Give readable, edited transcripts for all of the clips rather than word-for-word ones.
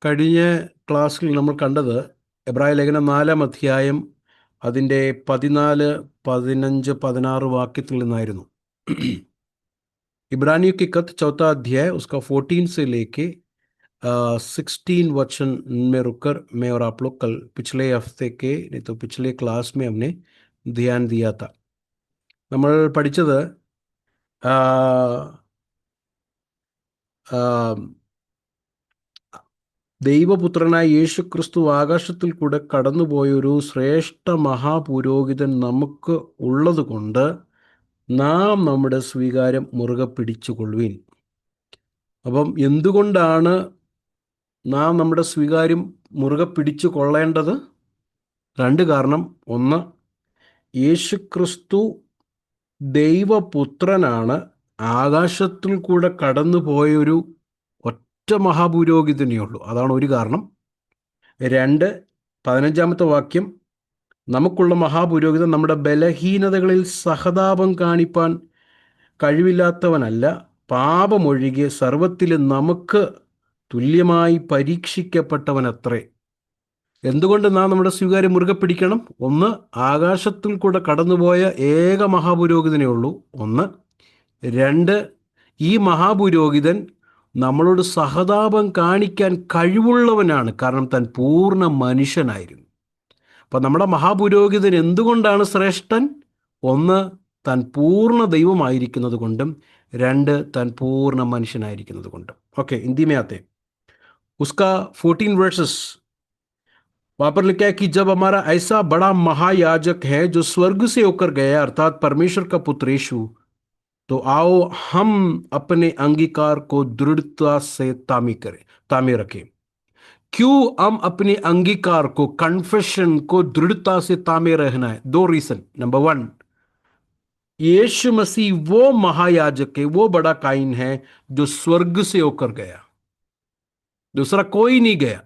കഴിഞ്ഞ ക്ലാസ്സിൽ നമ്മൾ കണ്ടത് എബ്രായ ലേഖനം 4-ാം അധ്യായം അതിൻ്റെ 14, 15, 16 വാക്യത്തിൽ നിന്നായിരുന്നു. इब्रानियों की खत 4 अध्याय उसका 14 से लेके 16 वचन में रुककर मैं और आप लोग कल पिछले हफ्ते के नहीं तो पिछले क्लास में हमने ध्यान दिया था. നമ്മൾ പഠിച്ചത് ആ, ആ, ദൈവപുത്രനായ യേശു ക്രിസ്തു ആകാശത്തിൽ കൂടെ കടന്നുപോയൊരു ശ്രേഷ്ഠ മഹാപുരോഹിതൻ നമുക്ക് ഉള്ളത് കൊണ്ട് നാം നമ്മുടെ സ്വീകാര്യം മുറുകെ പിടിച്ചുകൊള്ളുവിൻ. അപ്പം എന്തുകൊണ്ടാണ് നാം നമ്മുടെ സ്വീകാര്യം മുറുകെ പിടിച്ചു കൊള്ളേണ്ടത്? 2 കാരണം. ഒന്ന്, യേശു ക്രിസ്തു ദൈവപുത്രനാണ്. ആകാശത്തിൽ കൂടെ കടന്നുപോയൊരു ഒറ്റ മഹാപുരോഹിതനേ ഉള്ളൂ. അതാണ് ഒരു കാരണം. 2, 15-ാമത്തെ വാക്യം, നമുക്കുള്ള മഹാപുരോഹിതൻ നമ്മുടെ ബലഹീനതകളിൽ സഹതാപം കാണിപ്പാൻ കഴിവില്ലാത്തവനല്ല, പാപമൊഴികെ സർവത്തിലും നമുക്ക് തുല്യമായി പരീക്ഷിക്കപ്പെട്ടവനത്രേ. എന്തുകൊണ്ട് നാം നമ്മുടെ സ്വീകാര്യം മുറുകെ പിടിക്കണം? ഒന്ന്, ആകാശത്തിൽ കൂടെ കടന്നുപോയ ഏക മഹാപുരോഹിതനേ ഉള്ളൂ. ഒന്ന്. 2, ഈ മഹാപുരോഹിതൻ നമ്മളോട് സഹതാപം കാണിക്കാൻ കഴിവുള്ളവനാണ്. കാരണം താൻ പൂർണ്ണ മനുഷ്യനായിരുന്നു. അപ്പം നമ്മുടെ മഹാപുരോഹിതൻ എന്തുകൊണ്ടാണ് ശ്രേഷ്ഠൻ? ഒന്ന്, താൻ പൂർണ്ണ ദൈവമായിരിക്കുന്നത് കൊണ്ടും 2, താൻ പൂർണ്ണ മനുഷ്യനായിരിക്കുന്നത് കൊണ്ടും. ഓക്കെ, हिंदी में आते हैं. उसका 14 वर्सेस वहाँ पर लिखा है कि जब हमारा ऐसा बड़ा महायाजक है जो स्वर्ग से होकर गया अर्थात परमेश्वर का पुत्र यीशु, तो आओ हम अपने अंगीकार को दृढ़ता से तामे रखें. क्यों हम अपने अंगीकार को, कन्फेशन को दृढ़ता से तामे रहना है? 2 रीजन. नंबर 1, यीशु मसीह वो महायाजक है, वो बड़ा काइन है जो स्वर्ग से होकर गया. दूसरा कोई नहीं गया.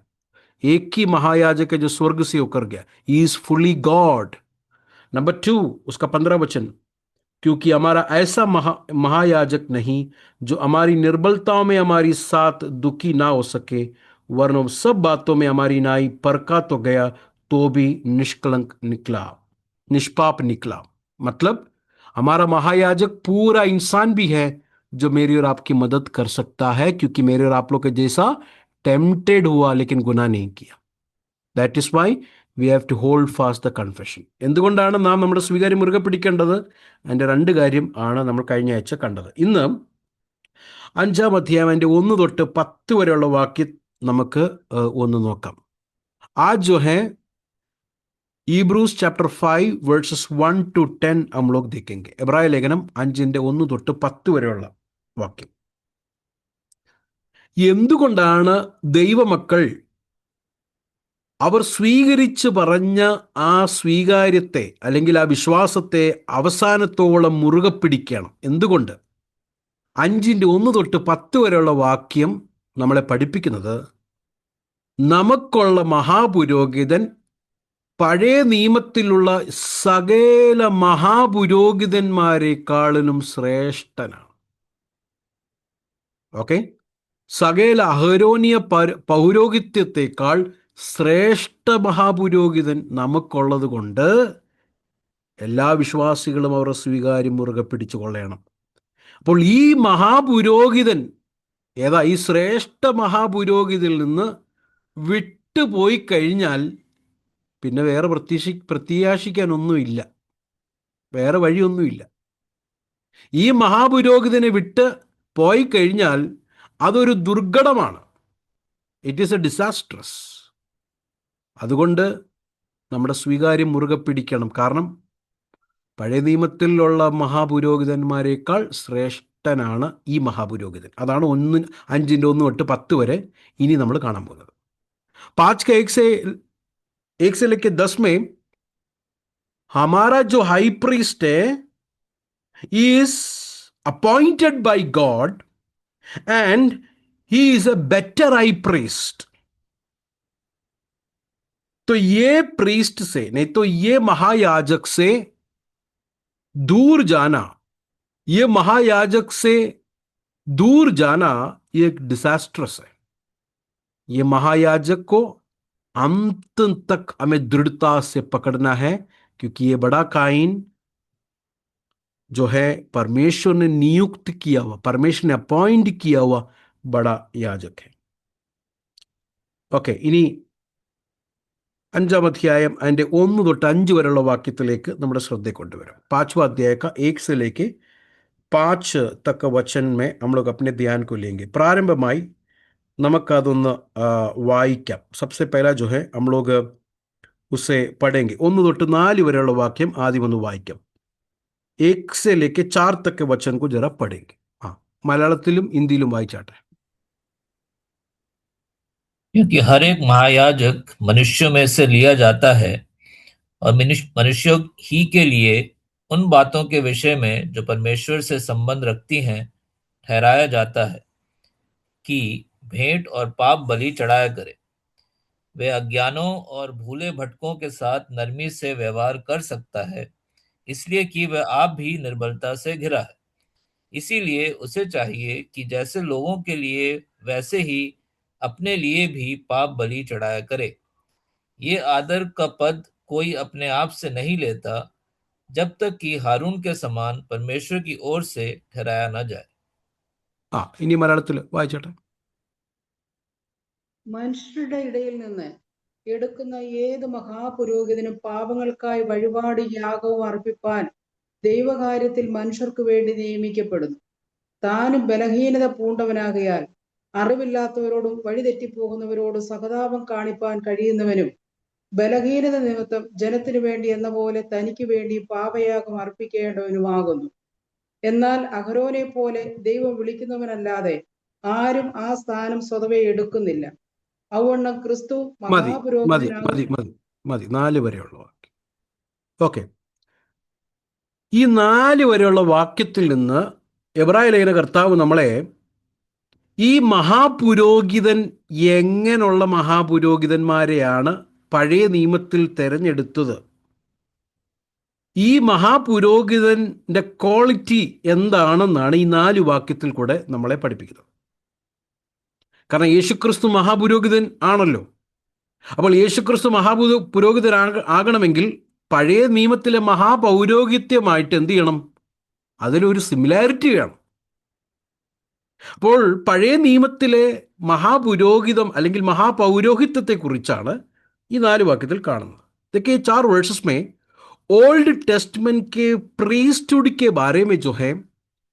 एक ही महायाजक है जो स्वर्ग से होकर गया. He is fully God. Number 2, उसका 15 वचन, क्योंकि हमारा ऐसा महायाजक नहीं जो हमारी निर्बलताओं में हमारी साथ दुखी ना हो सके, वरन सब बातों में हमारी नाई परखा तो गया तो भी निष्पाप निकला. मतलब हमारा महायाजक पूरा इंसान भी है जो मेरी और आपकी मदद कर सकता है, क्योंकि मेरे और आप लोग के जैसा टेम्प्टेड हुआ लेकिन गुनाह नहीं किया. That is why we have to hold fast the confession. എന്തുകൊണ്ടാണ് നാം നമ്മുടെ സ്വീകാര്യം മുറുകെ പിടിക്കേണ്ടത്? അതിൻ്റെ 2 കാര്യം ആണ് നമ്മൾ കഴിഞ്ഞ ആഴ്ച കണ്ടത്. ഇന്ന് 5-ാം അധ്യായം അതിൻ്റെ 1 തൊട്ട് 10 വരെയുള്ള വാക്യം നമുക്ക് ഒന്ന് നോക്കാം. आज जो है Hebrews chapter 5 verses 1 to 10 हम लोग देखेंगे. എബ്രായ ലേഖനം 5-ന്റെ 1 തൊട്ട് 10 വരെയുള്ള വാക്യം. എന്തുകൊണ്ടാണ് ദൈവമക്കൾ അവർ സ്വീകരിച്ച് പറഞ്ഞ ആ സ്വീകാര്യത്തെ അല്ലെങ്കിൽ ആ വിശ്വാസത്തെ അവസാനത്തോളം മുറുകെ പിടിക്കണം? എന്തുകൊണ്ട്? 5-ന്റെ 1 തൊട്ട് 10 വരെയുള്ള വാക്യം നമ്മളെ പഠിപ്പിക്കുന്നത്, നമുക്കുള്ള മഹാപുരോഹിതൻ പഴയ നിയമത്തിലുള്ള സകല മഹാപുരോഹിതന്മാരെക്കാളിലും ശ്രേഷ്ഠനാണ്. ഓക്കെ, സകല അഹരോനിയ പൗരോഹിത്യത്തെക്കാൾ ശ്രേഷ്ഠ മഹാപുരോഹിതൻ നമുക്കുള്ളത് കൊണ്ട് എല്ലാ വിശ്വാസികളും അവരുടെ സ്വീകാര്യം മുറുകെ പിടിച്ചു കൊള്ളണം. അപ്പോൾ ഈ മഹാപുരോഹിതൻ ഏതാ? ഈ ശ്രേഷ്ഠ മഹാപുരോഹിതനിൽ നിന്ന് വിട്ടുപോയി കഴിഞ്ഞാൽ പിന്നെ വേറെ പ്രത്യാശിക്കാനൊന്നുമില്ല, വേറെ വഴിയൊന്നുമില്ല. ഈ മഹാപുരോഹിതനെ വിട്ട് പോയി കഴിഞ്ഞാൽ അതൊരു ദുർഘടമാണ്. It is a disastrous. അതുകൊണ്ട് നമ്മുടെ സ്വീകാര്യം മുറുകെ പിടിക്കണം. കാരണം പഴയ നിയമത്തിലുള്ള മഹാപുരോഹിതന്മാരെക്കാൾ ശ്രേഷ്ഠനാണ് ഈ മഹാപുരോഹിതൻ. അതാണ് 5-ന്റെ 1 തൊട്ട് 10 വരെ ഇനി നമ്മൾ കാണാൻ പോകുന്നത്. 1 से लेके 10 में हमारा जो हाई प्रीस्ट है is appointed by God and he is a better high priest. तो ये प्रीस्ट से नहीं तो ये महायाजक से दूर जाना, ये महायाजक से दूर जाना ये एक डिसास्ट्रस है. ये महायाजक को अंत तक हमें दृढ़ता से पकड़ना है, क्योंकि ये बड़ा काइन जो है परमेश्वर ने नियुक्त किया हुआ, परमेश्वर ने अपॉइंट किया हुआ बड़ा याजक है. ഓക്കെ, ഇനി 5-ാം അധ്യായം അതിൻ്റെ 1 തൊട്ട് 5 വരെയുള്ള വാക്യത്തിലേക്ക് നമ്മുടെ ശ്രദ്ധ കൊണ്ടുവരാം. 5वां अध्याय का 1 से लेके 5 तक वचन में हम लोग अपने ध्यान को लेंगे. പ്രാരംഭമായി നമുക്കതൊന്ന് വായിക്കാം. सबसे पहला जो है हम लोग उसे पढ़ेंगे. 1 തൊട്ട് 4 വരെയുള്ള വാക്യം ആദ്യം ഒന്ന് വായിക്കാം. 1 से लेके 4 तक के वचन को जरा पढ़ेंगे. हाँ, മലയാളത്തിലും ഹിന്ദിയിലും വായിച്ചാട്ടെ. क्योंकि हर एक महायाजक मनुष्यों में से लिया जाता है और मनुष्यों ही के लिए उन बातों के विषय में जो परमेश्वर से संबंध रखती हैं ठहराया जाता है कि भेंट और पाप बलि चढ़ाया करे. वे अज्ञानों और भूले भटकों के साथ नरमी से व्यवहार कर सकता है, इसलिए कि वह आप भी निर्बलता से घिरा है. इसीलिए उसे चाहिए कि जैसे लोगों के लिए वैसे ही अपने लिए भी पाप बलि चढ़ाया करे. ये आदर का पद कोई अपने आप से नहीं लेता, जब तक कि हारून के समान परमेश्वर की ओर से ठहराया न जाए. ഇനി മലയാളത്തിൽ വായിച്ചാട്ടെ. മനുഷ്യരുടെ ഇടയിൽ നിന്ന് എടുക്കുന്ന ഏത് മഹാപുരോഹിതനും പാപങ്ങൾക്കായി വഴിപാട് യാഗവും അർപ്പിപ്പാൻ ദൈവകാര്യത്തിൽ മനുഷ്യർക്ക് വേണ്ടി നിയമിക്കപ്പെടുന്നു. താനും ബലഹീനത പൂണ്ടവനാകയാൽ അറിവില്ലാത്തവരോടും വഴിതെറ്റിപ്പോകുന്നവരോടും സഹതാപം കാണിപ്പാൻ കഴിയുന്നവനും ബലഹീനത നിമിത്തം ജനത്തിനു വേണ്ടി എന്ന പോലെ തനിക്ക് വേണ്ടി പാപയാഗം അർപ്പിക്കേണ്ടവനുമാകുന്നു. എന്നാൽ അഹരോനെ പോലെ ദൈവം വിളിക്കുന്നവനല്ലാതെ ആരും ആ സ്ഥാനം സ്വതവേ എടുക്കുന്നില്ല. അവണ്ണം ക്രിസ്തു മഹാപുരോഹിതനാകുന്നു. 4 വരെയുള്ള വാക്യം. ഓക്കെ, ഈ 4 വരെയുള്ള വാക്യത്തിൽ നിന്ന് എബ്രായ ലേഖന കർത്താവ് നമ്മളെ ഈ മഹാപുരോഹിതൻ എങ്ങനെയുള്ള മഹാപുരോഹിതന്മാരെയാണ് പഴയ നിയമത്തിൽ തെരഞ്ഞെടുത്തത്, ഈ മഹാപുരോഹിതന്റെ ക്വാളിറ്റി എന്താണെന്നാണ് ഈ 4 വാക്യത്തിൽ കൂടെ നമ്മളെ പഠിപ്പിക്കുന്നത്. കാരണം യേശുക്രിസ്തു മഹാപുരോഹിതൻ ആണല്ലോ. അപ്പോൾ യേശുക്രിസ്തു പുരോഹിതൻ ആകണമെങ്കിൽ പഴയ നിയമത്തിലെ മഹാപൗരോഹിത്യമായിട്ട് എന്ത് ചെയ്യണം? അതിലൊരു സിമിലാരിറ്റി വേണം. അപ്പോൾ പഴയ നിയമത്തിലെ മഹാപുരോഹിതം അല്ലെങ്കിൽ മഹാപൗരോഹിത്യത്തെ കുറിച്ചാണ് ഈ 4 വാക്യത്തിൽ കാണുന്നത്. देखिए 4 वर्सेस में ओल्ड टेस्टमेंट के प्रीस्टहुड के बारे में जो है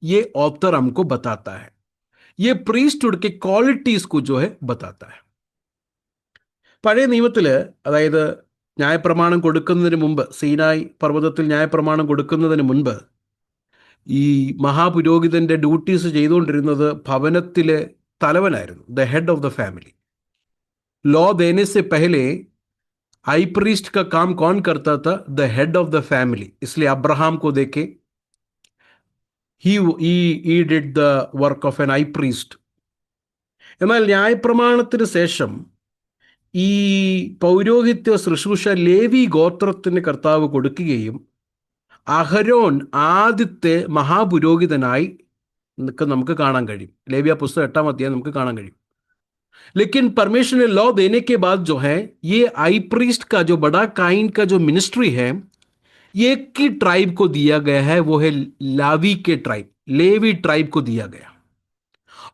ये ऑथर हमको बताता है. ये प्रीस्टहुड के क्वालिटीज को जो है बताता है. പഴയ നിയമത്തിൽ, അതായത് ന്യായപ്രമാണം കൊടുക്കുന്നതിന് മുമ്പ്, സീനായ് പർവ്വതത്തിൽ ന്യായപ്രമാണം കൊടുക്കുന്നതിന് മുൻപ് ഈ മഹാപുരോഹിതന്റെ ഡ്യൂട്ടീസ് ചെയ്തുകൊണ്ടിരുന്നത് ഭവനത്തിലെ തലവനായിരുന്നു, the head of the family. Law देने से पहले हाई प्रीस्ट का काम कौन करता था? The head of the family. इसलिए अब्राहम को देखे, he did the work of an high priest. എന്നാൽ ന്യായപ്രമാണത്തിന് ശേഷം ഈ പൗരോഹിത്യ ശുശ്രൂഷ ലേവി ഗോത്രത്തിന് കർത്താവ് കൊടുക്കുകയും അഹരോൻ ആദ്യത്തെ മഹാപുരോഹിതനായി നമുക്ക് കാണാൻ കഴിയും. ലേവ്യ പുസ്തകം 8-ാം അധ്യായം നമുക്ക് കാണാൻ കഴിയും. लेकिन परमेश्वर ने लॉ देने के बाद जो है ये हाई प्रीस्ट का जो बड़ा काइन का जो मिनिस्ट्री है, ये एक ही ट्राइब को दिया गया है, वो है लावी के ट्राइब, लेवी ट्राइब को दिया गया.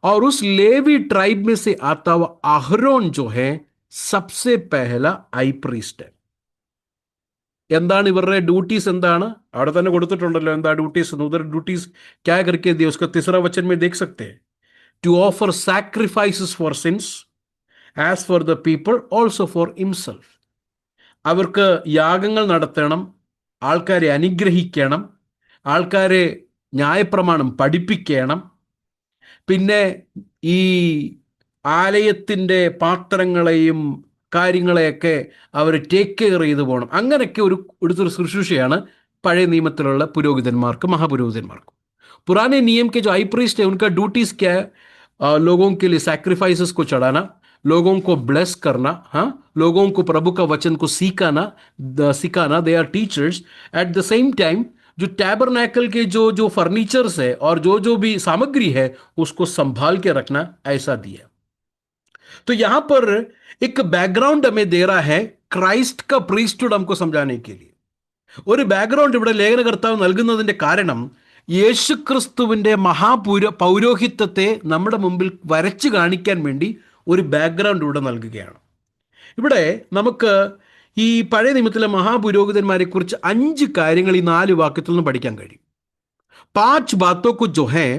और उस लेवी ट्राइब में से आता हुआ अहरोन जो है सबसे पहला हाई प्रीस्ट है. എന്താണ് ഇവരുടെ ഡ്യൂട്ടീസ്? എന്താണ് അവിടെ തന്നെ കൊടുത്തിട്ടുണ്ടല്ലോ, എന്താ ഡ്യൂട്ടീസ്? ഉधर ड्यूटीज क्या करके दिए, उसका 3रा वचन में देख सकते हैं. To offer sacrifices for sins as for the people also for himself. അവർക്ക് യാഗങ്ങൾ നടത്തണം, ആൾക്കാരെ അനുഗ്രഹിക്കണം, ആൾക്കാരെ ന്യായപ്രമാണം പഠിപ്പിക്കണം, പിന്നെ ഈ ആലയത്തിൻ്റെ പാത്രങ്ങളെയും കാര്യങ്ങളെയൊക്കെ അവർ ടേക്ക് കെയർ ചെയ്തു പോകണം. അങ്ങനെയൊക്കെ ഒരു ശുശ്രൂഷയാണ് പഴയ നിയമത്തിലുള്ള പുരോഹിതന്മാർക്ക്, മഹാപുരോഹിതന്മാർക്കും. पुराने नियम के जो हाई प्रीस्ट है उनका ड्यूटीज क्या है? लोगों के लिए सैक्रिफाइसेस को चढ़ाना, लोगों को ब्लेस करना, हाँ, लोगों को प्रभु का वचन को सिखाना. They are teachers. At the same time जो टैबरनैकल के जो फर्नीचर्स है और जो भी सामग्री है उसको संभाल के रखना, ऐसा दिया. तो यहां पर एक बैकग्राउंड हमें दे रहा है ക്രൈസ്റ്റ് का प्रीस्टहुड हमको समझाने के लिए. ഒരു ബാക്ക്ഗ്രൗണ്ട് ഇവിടെ ലേഖനകർത്താവ് നൽകുന്നതിന്റെ കാരണം യേശുക്രിസ്തുവിന്റെ പൗരോഹിത്യത്തെ നമ്മുടെ മുമ്പിൽ വരച്ചു കാണിക്കാൻ വേണ്ടി ഒരു ബാക്ക്ഗ്രൗണ്ട് ഇവിടെ നൽകുകയാണ്. ഇവിടെ നമുക്ക് ഈ പഴയ നിയമത്തിലെ മഹാപുരോഹിതന്മാരെ കുറിച്ച് 5 കാര്യങ്ങൾ ഈ 4 വാക്യത്തിൽ നിന്ന് പഠിക്കാൻ കഴിയും. 5 बातों को जो है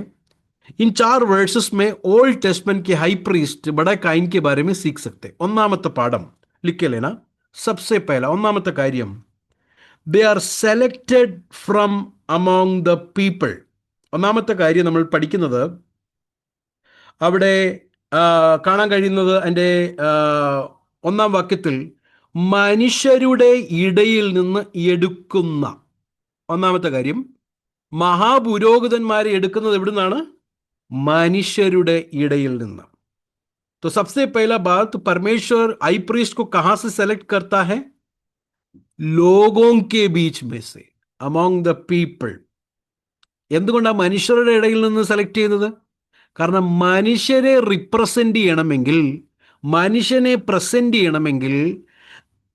इन 4 वर्सेस में ओल्ड टेस्टमेंट के हाई प्रीस्ट बड़ा काइन के बारे में सीख सकते. ഒന്നാമത്തെ പാഠം लिख के लेना. सबसे पहला ഒന്നാമത്തെ കാര്യം, they are selected from among the people. ഒന്നാമത്തെ കാര്യം നമ്മൾ പഠിക്കുന്നത് അവിടെ കാണാൻ കഴിയുന്നത് അതിൻ്റെ ഒന്നാം വാക്യത്തിൽ മനുഷ്യരുടെ ഇടയിൽ നിന്ന് എടുക്കുന്ന. ഒന്നാമത്തെ കാര്യം, മഹാപുരോഹിതന്മാരെ എടുക്കുന്നത് എവിടുന്നാണ്? മനുഷ്യരുടെ ഇടയിൽ നിന്ന്. तो सबसे पहला बात, परमेश्वर हाई प्रीस्ट को कहां से सेलेक्ट करता है? ലോകോं के बीच में से, अमोंग द പീപ്പിൾ. എന്തുകൊണ്ടാണ് മനുഷ്യരുടെ ഇടയിൽ നിന്ന് സെലക്ട് ചെയ്യുന്നത്? കാരണം മനുഷ്യരെ റിപ്രസെന്റ് ചെയ്യണമെങ്കിൽ, മനുഷ്യനെ പ്രസന്റ് ചെയ്യണമെങ്കിൽ,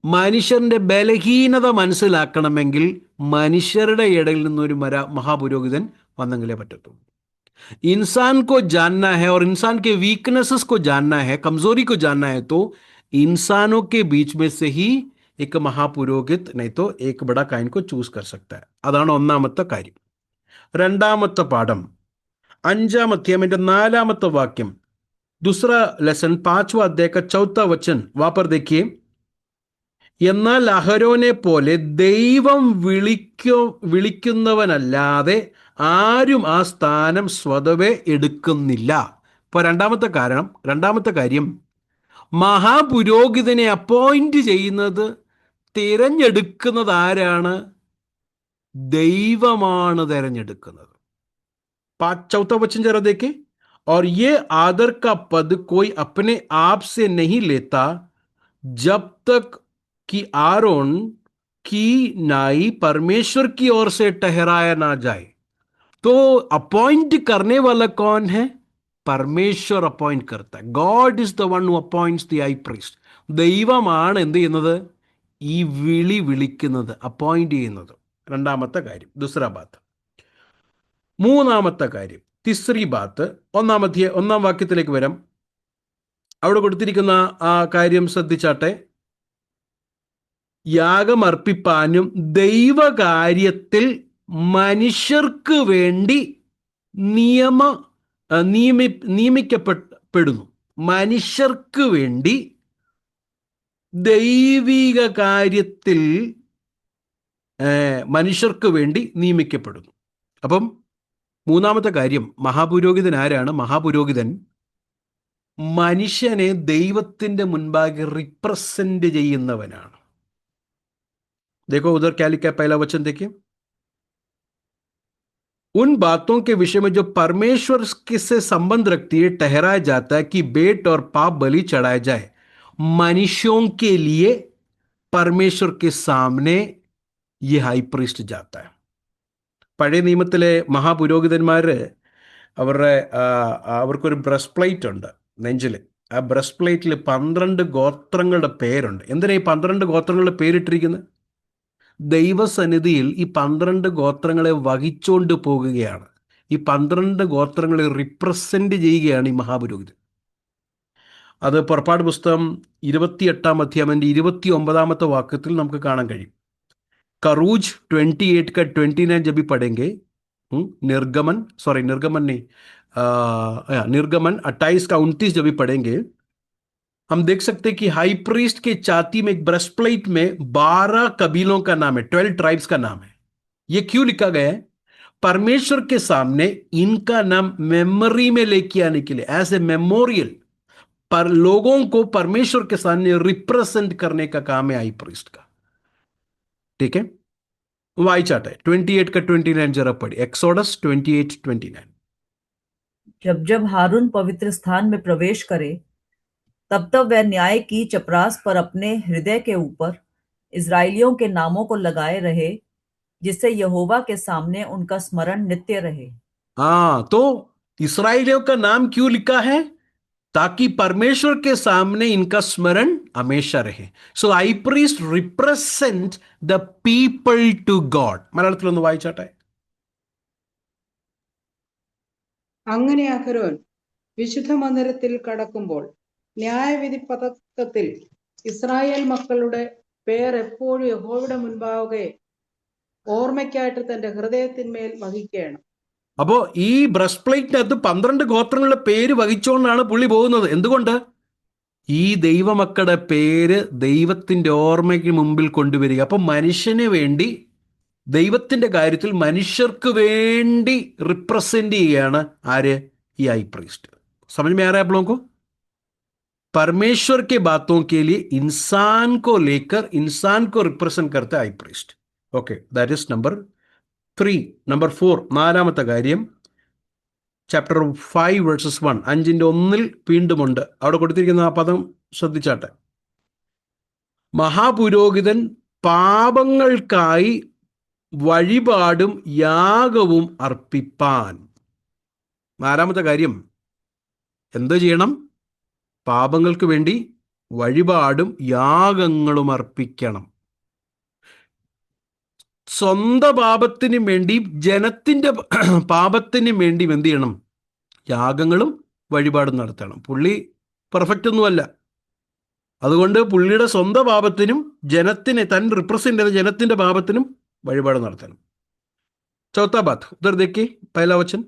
മനുഷ്യന്റെ ബലഹീനത മനസ്സിലാക്കണമെങ്കിൽ മനുഷ്യരുടെ ഇടയിൽ നിന്നൊരു മഹാപുരോഹിതൻ വന്നെങ്കിലേ പറ്റത്തുള്ളൂ. इंसान को जानना है और इंसान के वीकनेसेस को जानना है, कमजोरी को जानना है, तो इंसानों के बीच में से ही एक महापुरोहित नहीं तो एक बड़ा काइन को चूज कर सकता है. അതാണ് ഒന്നാമത്തെ കാര്യം. രണ്ടാമത്തെ പാഠം 5-ാം അധ്യായത്തിന്റെ 4-ാമത്തെ വാക്യം. दूसरा लेसन 5वां अध्याय का 4था वचन. वहां पर देखिए, എന്നാൽ അഹരോനെ പോലെ ദൈവം വിളിക്കുന്നവനല്ലാതെ ആരും ആ സ്ഥാനം സ്വതവേ എടുക്കുന്നില്ല. ഇപ്പോൾ രണ്ടാമത്തെ കാര്യം, മഹാപുരോഹിതനെ അപ്പോയിന്റ് ചെയ്യുന്നത്, തിരഞ്ഞെടുക്കുന്നത് ആരാണ്? ദൈവമാണ് തിരഞ്ഞെടുക്കുന്നത്. 4वां वचन जरा देखें. और ये आदर का पद कोई अपने आप से नहीं लेता जब तक कि आरोन की नाई परमेश्वर की ओर से ठहराया ना जाए. तो अपॉइंट करने वाला कौन है? परमेश्वर अपॉइंट करता है. God is the one who appoints the high priest. ദൈവമാണ് എന്ത് ചെയ്യുന്നത്? ഈ വിളിക്കുന്നത്, അപ്പോയിന്റ് ചെയ്യുന്നത്. രണ്ടാമത്തെ കാര്യം, ദൂസറാ ബാത്ത്. മൂന്നാമത്തെ കാര്യം, തിസ്രി ബാത്ത്. ഒന്നാം വാക്യത്തിലേക്ക് വരാം. അവിടെ കൊടുത്തിരിക്കുന്ന ആ കാര്യം ശ്രദ്ധിച്ചാട്ടെ. യാഗമർപ്പിപ്പാനും ദൈവകാര്യത്തിൽ മനുഷ്യർക്ക് വേണ്ടി നിയമിക്കപ്പെടുന്നു. മനുഷ്യർക്ക് വേണ്ടി ദൈവിക കാര്യത്തിൽ മനുഷ്യർക്ക് വേണ്ടി നിയമിക്കപ്പെടുന്നു. അപ്പം മൂന്നാമത്തെ കാര്യം, മഹാപുരോഹിതൻ ആരാണ്? മഹാപുരോഹിതൻ മനുഷ്യനെ ദൈവത്തിന്റെ മുൻപാകെ റിപ്രസെന്റ് ചെയ്യുന്നവനാണ്. देखो उधर क्या लिखा है, पहला वचन देखिए. उन बातों के विषय में जो परमेश्वर से संबंध रखती है ठहराया जाता है कि बेट और पाप बलि चढ़ाया जाए. मनुष्यों के लिए परमेश्वर के सामने ये हाई प्रीस्ट जाता है. പഴയ നിയമത്തിലെ മഹാപുരോഹിതന്മാര് അവർക്കൊരു ബ്രസ്റ്റ് പ്ലേറ്റ് ഉണ്ട് നെഞ്ചിൽ. ആ ബ്രസ്റ്റ് പ്ലേറ്റിൽ 12 ഗോത്രങ്ങളുടെ പേരുണ്ട്. എന്തിനാ ഈ 12 ഗോത്രങ്ങളുടെ പേരിട്ടിരിക്കുന്നത്? ദൈവസന്നിധിയിൽ ഈ 12 ഗോത്രങ്ങളെ വഹിച്ചുകൊണ്ട് പോകുകയാണ്. ഈ 12 ഗോത്രങ്ങളെ റിപ്രസെന്റ് ചെയ്യുകയാണ് ഈ മഹാപുരോഹിതൻ. അത് പുറപ്പാട് പുസ്തകം 28-ാം അധ്യായത്തിന്റെ 29-ാമത്തെ വാക്യത്തിൽ നമുക്ക് കാണാൻ കഴിയും. करूज 28 का 29 जब भी पढ़ेंगे, निर्गमन 28 का 29 जब भी पढ़ेंगे, हम देख सकते हैं कि हाई प्रीस्ट के छाती में एक ब्रेस्ट प्लेट में 12 कबीलों का नाम है, 12 ट्राइब्स का नाम है. ये क्यों लिखा गया है? परमेश्वर के सामने इनका नाम मेमोरी में लेके आने के लिए, एज ए मेमोरियल, पर लोगों को परमेश्वर के सामने रिप्रेजेंट करने का काम है हाई प्रीस्ट का. ठीक है, वाइचाटे 28 का 29 जरा पढ़ी. एक्सोडस 28-29. जब हारून पवित्र स्थान में प्रवेश करे, तब वह न्याय की चपरास पर अपने हृदय के ऊपर इस्राएलियों के नामों को लगाए रहे, जिससे यहोवा के सामने उनका स्मरण नित्य रहे. हाँ, तो इस्राएलियों का नाम क्यों लिखा है? ताकि परमेश्वर के सामने इनका स्मरण हमेशा रहे. So high priest represent the people to God. മലയാളത്തിൽ ഒന്ന് വായിച്ചാട്ടെ. അങ്ങനെ അഹരോൻ വിശുദ്ധ മന്ദിരത്തിൽ കടക്കുമ്പോൾ ന്യായവിധി പതക്കത്തിൽ ഇസ്രായേൽ മക്കളുടെ പേർ എപ്പോഴും യഹോവയുടെ മുൻപാകെ ഓർമ്മയ്ക്കായിട്ട് തന്റെ ഹൃദയത്തിന്മേൽ വഹിക്കണം. അപ്പോ ഈ ബ്രസ്റ്റ് പ്ലേറ്റിനകത്ത് 12 ഗോത്രങ്ങളുടെ പേര് വഹിച്ചുകൊണ്ടാണ് പുള്ളി പോകുന്നത്. എന്തുകൊണ്ട്? ഈ ദൈവമക്കളുടെ പേര് ദൈവത്തിന്റെ ഓർമ്മയ്ക്ക് മുമ്പിൽ കൊണ്ടുവരിക. അപ്പൊ മനുഷ്യന് വേണ്ടി, ദൈവത്തിന്റെ കാര്യത്തിൽ മനുഷ്യർക്ക് വേണ്ടി റിപ്രസെന്റ് ചെയ്യുകയാണ് ആര്? ഈ हाई प्रीस्ट. समझ में आ रहा है आप लोगों को? परमेश्वर के बातों के लिए इंसान को लेकर इंसान को रिप्रेजेंट करता है high priest. Okay, that is number 3. Number 4, നാലാമത്തെ കാര്യം, ചാപ്റ്റർ 5 വേഴ്സസ് 1, 5:1 വീണ്ടുമുണ്ട്. അവിടെ കൊടുത്തിരിക്കുന്ന ആ പദം ശ്രദ്ധിച്ചാട്ടെ. മഹാപുരോഹിതൻ പാപങ്ങൾക്കായി വഴിപാടും യാഗവും അർപ്പിപ്പാൻ. നാലാമത്തെ കാര്യം, എന്ത് ചെയ്യണം? പാപങ്ങൾക്ക് വേണ്ടി വഴിപാടും യാഗങ്ങളും അർപ്പിക്കണം. സ്വന്തം പാപത്തിനും വേണ്ടി, ജനത്തിന്റെ പാപത്തിനും വേണ്ടി എന്ത് ചെയ്യണം? യാഗങ്ങളും വഴിപാടും നടത്തണം. പുള്ളി പെർഫെക്റ്റ് ഒന്നുമല്ല. അതുകൊണ്ട് പുള്ളിയുടെ സ്വന്തം പാപത്തിനും ജനത്തിനെ, താൻ റിപ്രസെന്റ് ചെയ്ത ജനത്തിന്റെ പാപത്തിനും വഴിപാട് നടത്തണം. चौथा बात उधर देखिए, पहला वचन,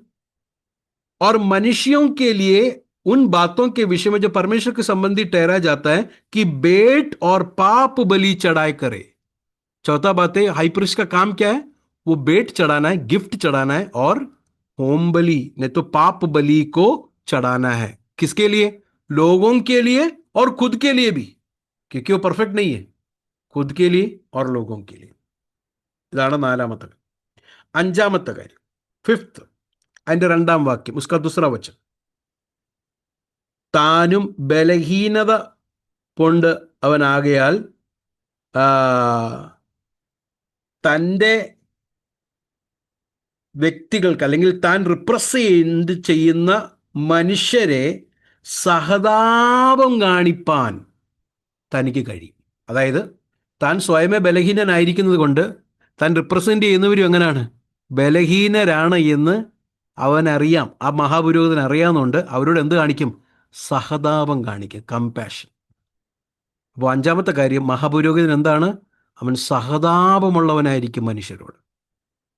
और मनुष्यों के लिए उन बातों के विषय में जो परमेश्वर के संबंधी ठहराया जाता है कि बेट और पाप बलि चढ़ाए करे. चौथा बात है, हाई प्रीस्ट का काम क्या है? वो बेट चढ़ाना है, गिफ्ट चढ़ाना है, और होम बलि नहीं तो पाप बलि को चढ़ाना है. किसके लिए? लोगों के लिए और खुद के लिए भी, क्योंकि वो परफेक्ट नहीं है. खुद के लिए और लोगों के लिए. ഇതാണ് നാലാമത്തെ. അഞ്ചാമത്തെ കാര്യം, 5th, അതിന്റെ 2ാം വാക്യം, ഉസ്കാ ദൂസറാ വചൻ, താനും ബലഹീനത കൊണ്ട് അവനാകയാൽ തൻ്റെ വ്യക്തികൾക്ക്, അല്ലെങ്കിൽ താൻ റിപ്രസെന്റ് ചെയ്യുന്ന മനുഷ്യരെ സഹതാപം കാണിപ്പാൻ തനിക്ക് കഴിയും. അതായത് താൻ സ്വയമേ ബലഹീനനായിരിക്കുന്നത് കൊണ്ട് താൻ റിപ്രസെന്റ് ചെയ്യുന്നവരും എങ്ങനെയാണ്? ബലഹീനരാണ് എന്ന് അവനറിയാം. ആ മഹാപുരോഹിതൻ അറിയാവുന്നതുകൊണ്ട് അവരോട് എന്ത് കാണിക്കും? സഹതാപം കാണിക്കും, കമ്പാഷൻ. അപ്പോൾ അഞ്ചാമത്തെ കാര്യം, മഹാപുരോഹിതൻ എന്താണ്? അവൻ സഹതാപമുള്ളവനായിരിക്കും മനുഷ്യരോട്.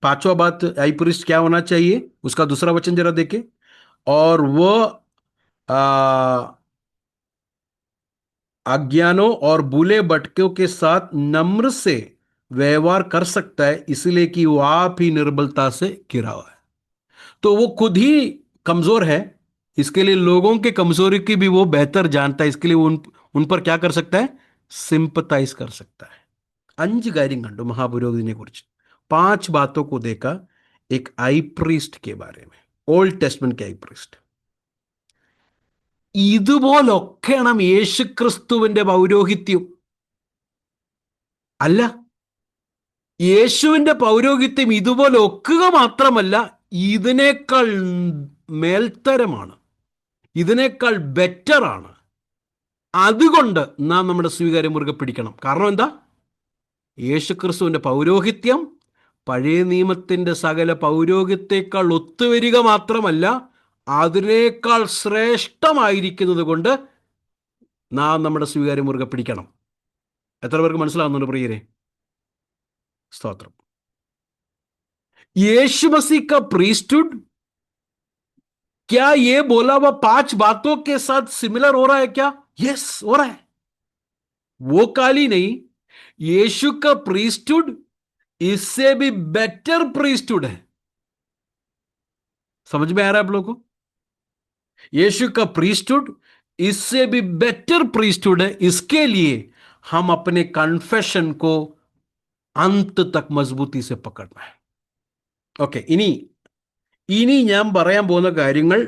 पांचवा बात, हाई प्रीस्ट क्या होना चाहिए? उसका दूसरा वचन जरा देखे, और वो अज्ञानों और बुले भटकों के साथ नम्र से व्यवहार कर सकता है, इसलिए कि वो आप ही निर्बलता से घिरा हुआ है. तो वो खुद ही कमजोर है, इसके लिए लोगों के कमजोरी की भी वो बेहतर जानता है. इसके लिए उन पर क्या कर सकता है? सिंपथाइज कर सकता है. 5 കാര്യം കണ്ടു മഹാപുരോഹിതനെ കുറിച്ച്. 5 बातों को देखा एक हाई प्रीस्ट के बारे में, ओल्ड टेस्टमेंट के हाई प्रीस्ट. ഇതുപോലൊക്കെയാണ് യേശുക്രിസ്തുവിന്റെ പൗരോഹിത്യം. അല്ല, യേശുവിന്റെ പൗരോഹിത്യം ഇതുപോലെ ഒക്കുക മാത്രമല്ല, ഇതിനേക്കാൾ മേൽത്തരമാണ്, ഇതിനേക്കാൾ ബെറ്ററാണ്. അതുകൊണ്ട് നാം നമ്മുടെ സ്വീകാര്യം മുറുകെ പിടിക്കണം. കാരണം എന്താ? യേശുക്രിസ്തുവിന്റെ പൗരോഹിത്യം പഴയ നിയമത്തിന്റെ സകല പൗരോഹിത്യത്തെക്കാൾ ഒത്തുവരിക മാത്രമല്ല, അതിനേക്കാൾ ശ്രേഷ്ഠമായിരിക്കുന്നത് കൊണ്ട് നാം നമ്മുടെ സ്വീകാര്യം മുറുകെ പിടിക്കണം. എത്ര പേർക്ക് മനസ്സിലാവുന്നുണ്ട് പ്രിയരെ? സ്തോത്രം. यीशु मसीह का प्रीस्टहुड क्या ये बोला हुआ 5 बातों के साथ सिमिलर हो रहा है क्या? यस, हो रहा है. वो काली नहीं, यीशु का प्रीस्टहुड इससे भी बेटर प्रीस्टहुड है. समझ में आ रहा है आप लोगों को? यीशु का प्रीस्टहुड इससे भी बेटर प्रीस्टहुड है. इसके लिए हम अपने कन्फेशन को अंत तक मजबूती से पकड़ना है. ഓക്കെ, ഇനി ഞാൻ പറയാൻ പോകുന്ന കാര്യങ്ങൾ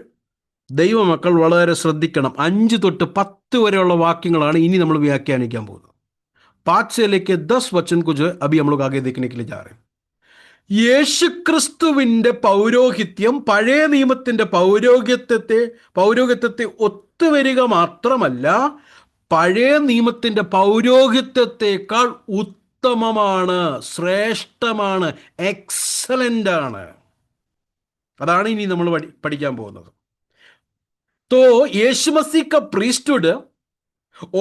ദൈവമക്കൾ വളരെ ശ്രദ്ധിക്കണം. 5 തൊട്ട് 10 വരെയുള്ള വാക്യങ്ങളാണ് ഇനി നമ്മൾ വ്യാഖ്യാനിക്കാൻ പോകുന്നത്. 5 से लेके 10 वचन को जो अभी हम लोग आगे देखने के लिए जा रहे हैं. യേശുക്രിസ്തുവിന്റെ പൗരോഹിത്യം പഴയ നിയമത്തിന്റെ പൗരോഹിത്യത്തെ പുറത്തു വരിക മാത്രമല്ല, പഴയ നിയമത്തിന്റെ പൗരോഹിത്യത്തെക്കാൾ ഉത്തമമാണ്, ശ്രേഷ്ഠമാണ്, എക്സലന്റ് ആണ്. അതാണ് ഇനി നമ്മൾ പഠിക്കാൻ പോകുന്നത്. तो यीशु मसीह का प्रीस्टहुड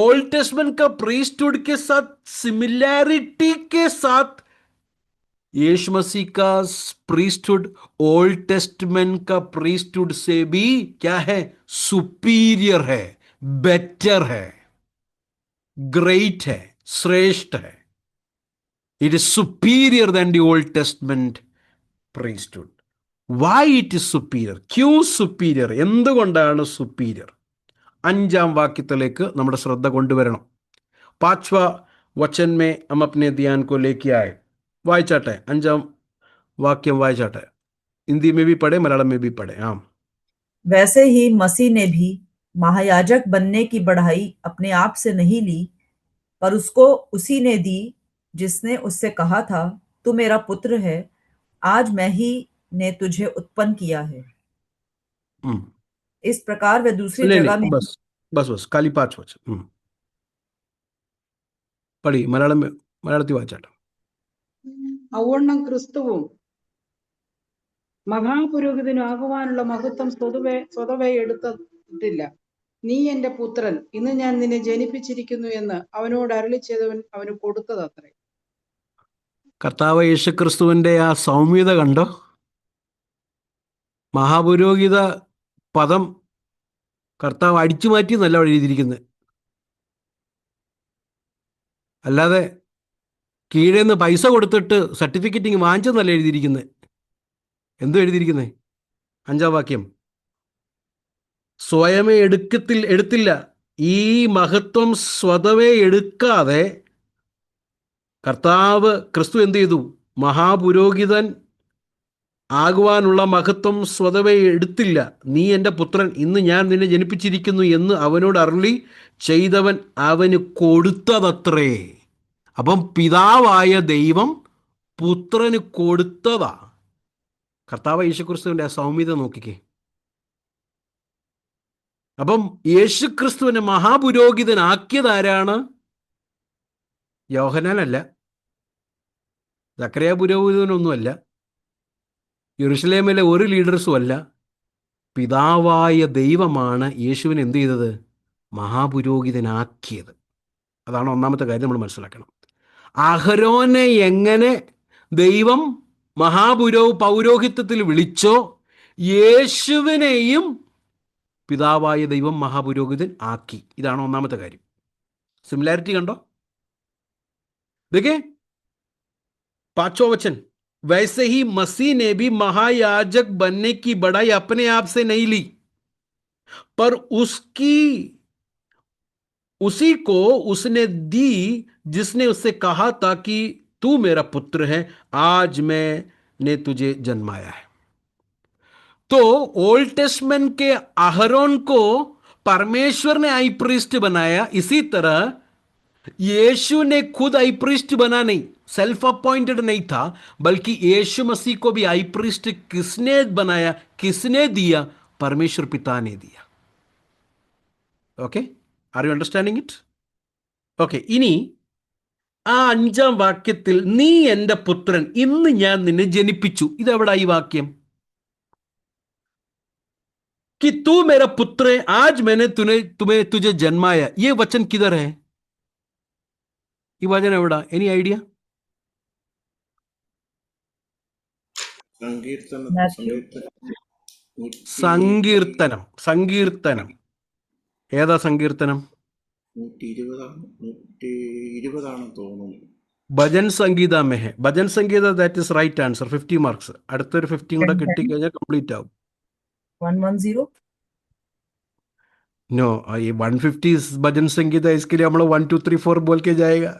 ओल्ड टेस्टमेंट का प्रीस्टहुड के साथ सिमिलैरिटी के साथ यीशु मसीह का प्रीस्टहुड ओल्ड टेस्टमेंट का प्रीस्टहुड से भी क्या है? सुपीरियर है, बेटर है, ग्रेट है, श्रेष्ठ है. It is superior than the Old Testament priesthood. Why it is superior? ക്യൂ സുപ്പീരിയർ? എന്തുകൊണ്ടാണ് സുപ്പീരിയർ? 5-ാം വാക്യത്തിലേക്ക് നമ്മുടെ ശ്രദ്ധ കൊണ്ടുവരണം. 5वां वचन में हम अपने ध्यान को लेके आए. വായിച്ചാട്ടെ, 5-ാം വാക്യം വായിച്ചാട്ടെ. हिंदी में भी पढ़े, मलयालम में भी पढ़े. हाँ. वैसे ही मसीह ने भी महायाजक बनने की बढ़ाई अपने आप से नहीं ली, पर उसको उसी ने दी जिसने उससे कहा था, तू मेरा पुत्र है, आज मैं ही ने तुझे उत्पन्न किया है. इस प्रकार वे दूसरी जगह में बस बस बस खाली 5 वचन पढ़ी. मलयालम में, മലയാളത്തിൽ വായിച്ചാട്ടെ. ഔവണ്ണം ക്രിസ്തുവും മഹാപുരോഹിതനും ആകുവാനുള്ള മഹത്വം സ്വതവേ എടുത്തിട്ടില്ല. നീ എന്റെ പുത്രൻ, ഇന്ന് ഞാൻ നിന്നെ ജനിപ്പിച്ചിരിക്കുന്നു എന്ന് അവനോട് അരുളിച്ചെയ്തവൻ അവന് കൊടുത്തതത്രേ. കർത്താവ് യേശുക്രിസ്തുവിന്റെ ആ സൗമ്യത കണ്ടോ? മഹാപുരോഹിത പദം കർത്താവ് അടിച്ചു മാറ്റി എന്നല്ല എഴുതിയിരിക്കുന്നത്. അല്ലാതെ കീഴേ നിന്ന് പൈസ കൊടുത്തിട്ട് സർട്ടിഫിക്കറ്റ് വാങ്ങിച്ചെന്നല്ല എഴുതിയിരിക്കുന്നത്. എന്തോ എഴുതിയിരിക്കുന്നത്? 5-ാം വാക്യം, സ്വയമേ എടുത്തില്ല. ഈ മഹത്വം സ്വതവേ എടുക്കാതെ കർത്താവ് ക്രിസ്തു എന്ത് ചെയ്തു? മഹാപുരോഹിതൻ ആകുവാനുള്ള മഹത്വം സ്വതവേ എടുത്തില്ല. നീ എൻ്റെ പുത്രൻ, ഇന്ന് ഞാൻ നിന്നെ ജനിപ്പിച്ചിരിക്കുന്നു എന്ന് അവനോട് അരുളി ചെയ്തവൻ അവന് കൊടുത്തതത്രേ. അപ്പം പിതാവായ ദൈവം പുത്രന് കൊടുത്തതാ. കർത്താവ് യേശുക്രിസ്തുവിൻ്റെ ആ സൗമ്യത നോക്കിക്കേ. അപ്പം യേശുക്രിസ്തുവിനെ മഹാപുരോഹിതനാക്കിയതാരാണ്? യോഹന്നാനല്ല, സക്കറിയ പുരോഹിതനൊന്നുമല്ല, യെരുശലേമിലെ ഒരു ലീഡേഴ്സും അല്ല. പിതാവായ ദൈവമാണ് യേശുവിനെ എന്ത് ചെയ്തത്? മഹാപുരോഹിതനാക്കിയത്. അതാണ് ഒന്നാമത്തെ കാര്യം നമ്മൾ മനസ്സിലാക്കണം. അഹരോനെ എങ്ങനെ ദൈവം പൗരോഹിത്യത്തിൽ വിളിച്ചോ, യേശുവിനെയും പിതാവായ ദൈവം മഹാപുരോഹിതൻ ആക്കി. ഇതാണ് ഒന്നാമത്തെ കാര്യം. സിമിലാരിറ്റി കണ്ടോ? देखिए 5वां वचन, वैसे ही मसीह ने भी महायाजक बनने की बड़ाई अपने आप से नहीं ली, पर उसी को उसने दी जिसने उससे कहा था कि तू मेरा पुत्र है, आज मैंने तुझे जन्माया है. तो ओल्ड टेस्टमेंट के अहरोन को परमेश्वर ने हाई प्रीस्ट बनाया. इसी तरह यीशु ने खुद हाई प्रीस्ट बना नहीं, सेल्फ अपॉइंटेड नहीं था, बल्कि यीशु मसीह को भी हाई प्रीस्ट किसने बनाया, किसने दिया? परमेश्वर पिता ने दिया. Okay, are you understanding it? Okay, ഇനി ആ 5-ാം വാക്യത്തിൽ നീ എൻ്റെ പുത്രൻ, ഇന്ന് ഞാൻ നിന്നെ ജനിപ്പിച്ചു. ഇതെവിടാ ഈ വാക്യം? कि तू मेरा पुत्र है, आज मैंने तुझे जन्माया. ये वचन किधर है? ഈ വചനം എവിടാ? Any idea? സങ്കീർത്തനം. ഏതാ സങ്കീർത്തനം? 120 തോന്നുന്നു. ഭജൻ സംഗീത മെഹെ. ഭജൻ സംഗീത, that is right answer. 50 marks. അടുത്തൊരു 50 കൂടെ കിട്ടിക്കഴിഞ്ഞാൽ കംപ്ലീറ്റ് ആവും. 110. नो, ये 150 भजन संगीत है, इसके लिए हम लोग 1 2 3 4 बोल के जाएगा.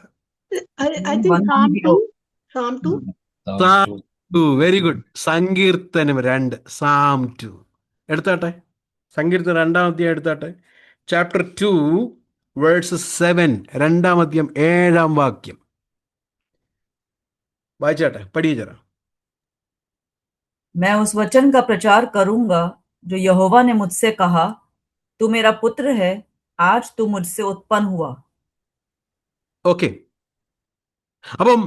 I think Psalm 2. Psalm 2, very good. സങ്കീർത്തനം 2, Psalm 2 എടുത്താട്ടെ. സങ്കീർത്തനം 2-ാം അധ്യായം എടുത്താട്ടെ. ചാപ്റ്റർ 2 വേഴ്സ് 7, 2-ാം അധ്യായം 7-ാം വാക്യം വായിച്ചാട്ടെ, പഠിയ ജरा. मैं उस वचन का प्रचार करूंगा जो यहोवा ने मुझसे कहा, तू मेरा पुत्र है, आज तू मुझसे उत्पन्न हुआ। ओके, അപ്പം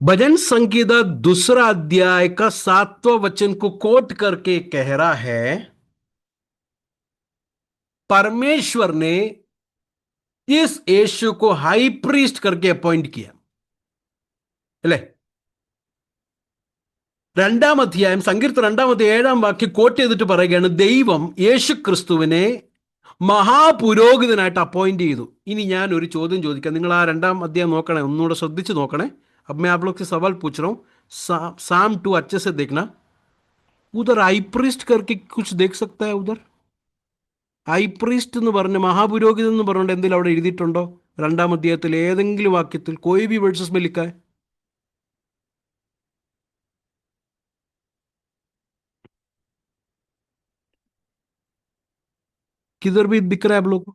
भजन संगीता दूसरा अध्याय का 7वां वचन को कोट करके कह रहा है, परमेश्वर ने इस यीशु को हाई प्रीस्ट करके अपॉइंट किया അല്ലേ? രണ്ടാം അധ്യായം സങ്കീർത്തനം 2-ാം അധ്യായം 7-ാം വാക്യം കോട്ട് ചെയ്തിട്ട് പറയുകയാണ്, ദൈവം യേശു ക്രിസ്തുവിനെ മഹാപുരോഹിതനായിട്ട് അപ്പോയിന്റ് ചെയ്തു. ഇനി ഞാൻ ഒരു ചോദ്യം ചോദിക്കാം, നിങ്ങൾ ആ 2-ാം അധ്യായം നോക്കണേ, ഒന്നുകൂടെ ശ്രദ്ധിച്ച് നോക്കണേ. अब मैं आप लोग से सवाल पूछ रहा हूं, साम 2 अच्छे से देखना. उधर हाई प्रीस्ट करके कुछ देख सकता है? उधर हाई प्रीस्ट എന്ന് പറഞ്ഞ മഹാപുരോഹിതൻ എന്ന് പറഞ്ഞുകൊണ്ട് എന്തെങ്കിലും അവിടെ എഴുതിയിട്ടുണ്ടോ? 2-ാം അധ്യായത്തിൽ ഏതെങ്കിലും വാക്യത്തിൽ कोई भी वर्सेस में लिखा है? किधर भी दिख रहा है आप लोग को?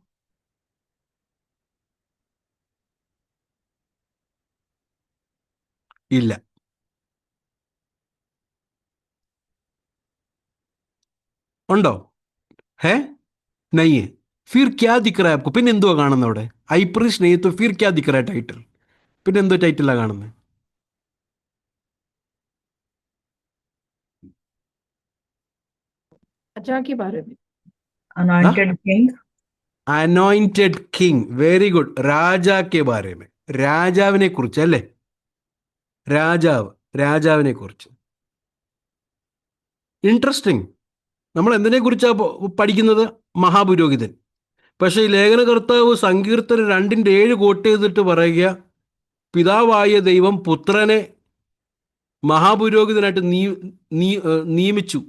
ഇല്ല. ഉണ്ടോ? है नहीं है? फिर क्या दिख रहा है आपको? പിന്നെ എന്തുവാ കാണുന്നത് അവിടെ? हाई प्रीस्ट नहीं है तो फिर क्या दिख रहा है टाइटल? പിന്നെ എന്തോ ടൈറ്റിലാ കാണുന്നത്? राजा के बारे में। Anointed king. Anointed king. Very good. രാജാക്കെ ബാരേമേ, രാജാവിനെ കുറിച്ച് അല്ലേ? രാജാവിനെ കുറിച്ച്. ഇൻട്രസ്റ്റിംഗ്. നമ്മൾ എന്തിനെ കുറിച്ചാ പഠിക്കുന്നത്? മഹാപുരോഹിതൻ. പക്ഷേ ഈ ലേഖനകർത്താവ് സങ്കീർത്തനം 2-7 കോട്ട് ചെയ്തിട്ട് പറയുക, പിതാവായ ദൈവം പുത്രനെ മഹാപുരോഹിതനായിട്ട് നിയമിച്ചു.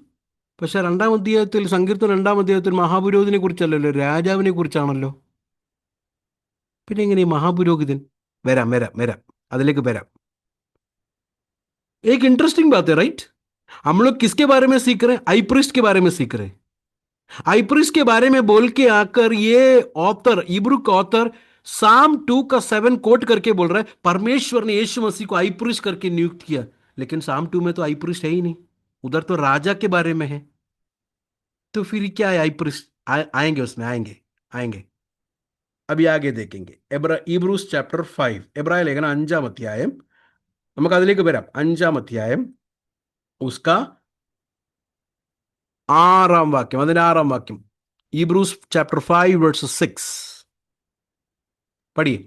പക്ഷെ 2-ാം അധ്യായത്തിൽ, സങ്കീർത്തനം 2-ാം അധ്യായത്തിൽ മഹാപുരോഹിതനെ കുറിച്ചല്ലല്ലോ, രാജാവിനെ കുറിച്ചാണല്ലോ. പിന്നെ എങ്ങനെ മഹാപുരോഹിതൻ? വരാം, അതിലേക്ക് വരാം. एक इंटरेस्टिंग बात है, राइट? हम लोग किसके बारे में सीख रहे हैं? हाई प्रीस्ट के बारे में सीख रहे हैं. हाई प्रीस्ट के बारे में बोल के आकर ये ऑथर, इब्रू का ऑथर साम 2 का 7 कोट करके बोल रहा है, परमेश्वर ने यीशु मसीह को हाई प्रीस्ट करके नियुक्त किया. लेकिन साम 2 में तो हाई प्रीस्ट है ही नहीं, उधर तो राजा के बारे में है. तो फिर क्या है हाई प्रीस्ट? आएंगे उसमें, आएंगे अभी आगे देखेंगे. इब्रूस चैप्टर 5, എബ്രായ ലേഖനം 5-ാം അധ്യായം, നമുക്ക് അതിലേക്ക് വരാം. 5-ാം അധ്യായം, उसका 6-ാം വാക്യം, അതിന്റെ 6-ാം വാക്യം. इब्रूस चैप्टर 5 वर्स 6 पढ़िए.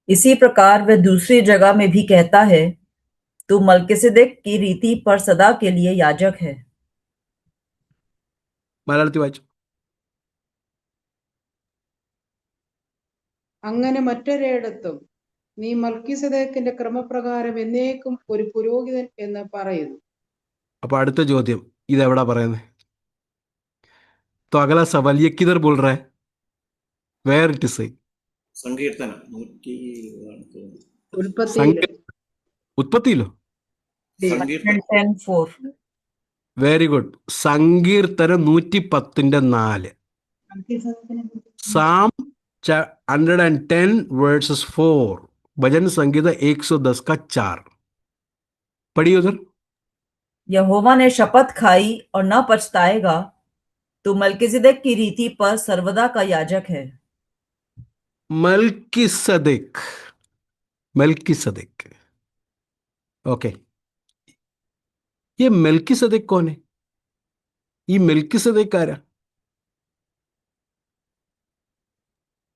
इसी प्रकार वह दूसरी जगह में भी कहता है, तू मल्किसेदेक की रीति पर सदा के लिए याजक है. മലയാളത്തിൽ വായിച്ചു. അങ്ങനെ മറ്റൊരിടത്തും നീ മൽക്കീസദേക്കിന്റെ ക്രമപ്രകാരം എന്നേക്കും ഒരു പുരോഹിതൻ എന്ന് പറയുന്നു. അപ്പൊ അടുത്ത ചോദ്യം, ഇതെവിടാ പറയുന്നത്? तो अगला सवाल ये किधर बोल रहा है? वेयर इट इज से? സങ്കീർത്തനം 120 തോന്നുന്നു. ഉൽപ്പത്തിയില്. ഉത്പത്തിയിലോ? സങ്കീർത്തനം 10:4. Very good. സങ്കീർത്തനം 110-4. साम 110 वर्सेस 4. भजन संगीता 110 का 4. पढ़िए उधर. यहोवा ने शपथ खाई और न पछताएगा, तू मल्किसेदेक की रीति पर सर्वदा का याजक है. मल्कीसदेक. ओके, ये मल्कीसदेक कौन है? ये मल्कीसदेक आरा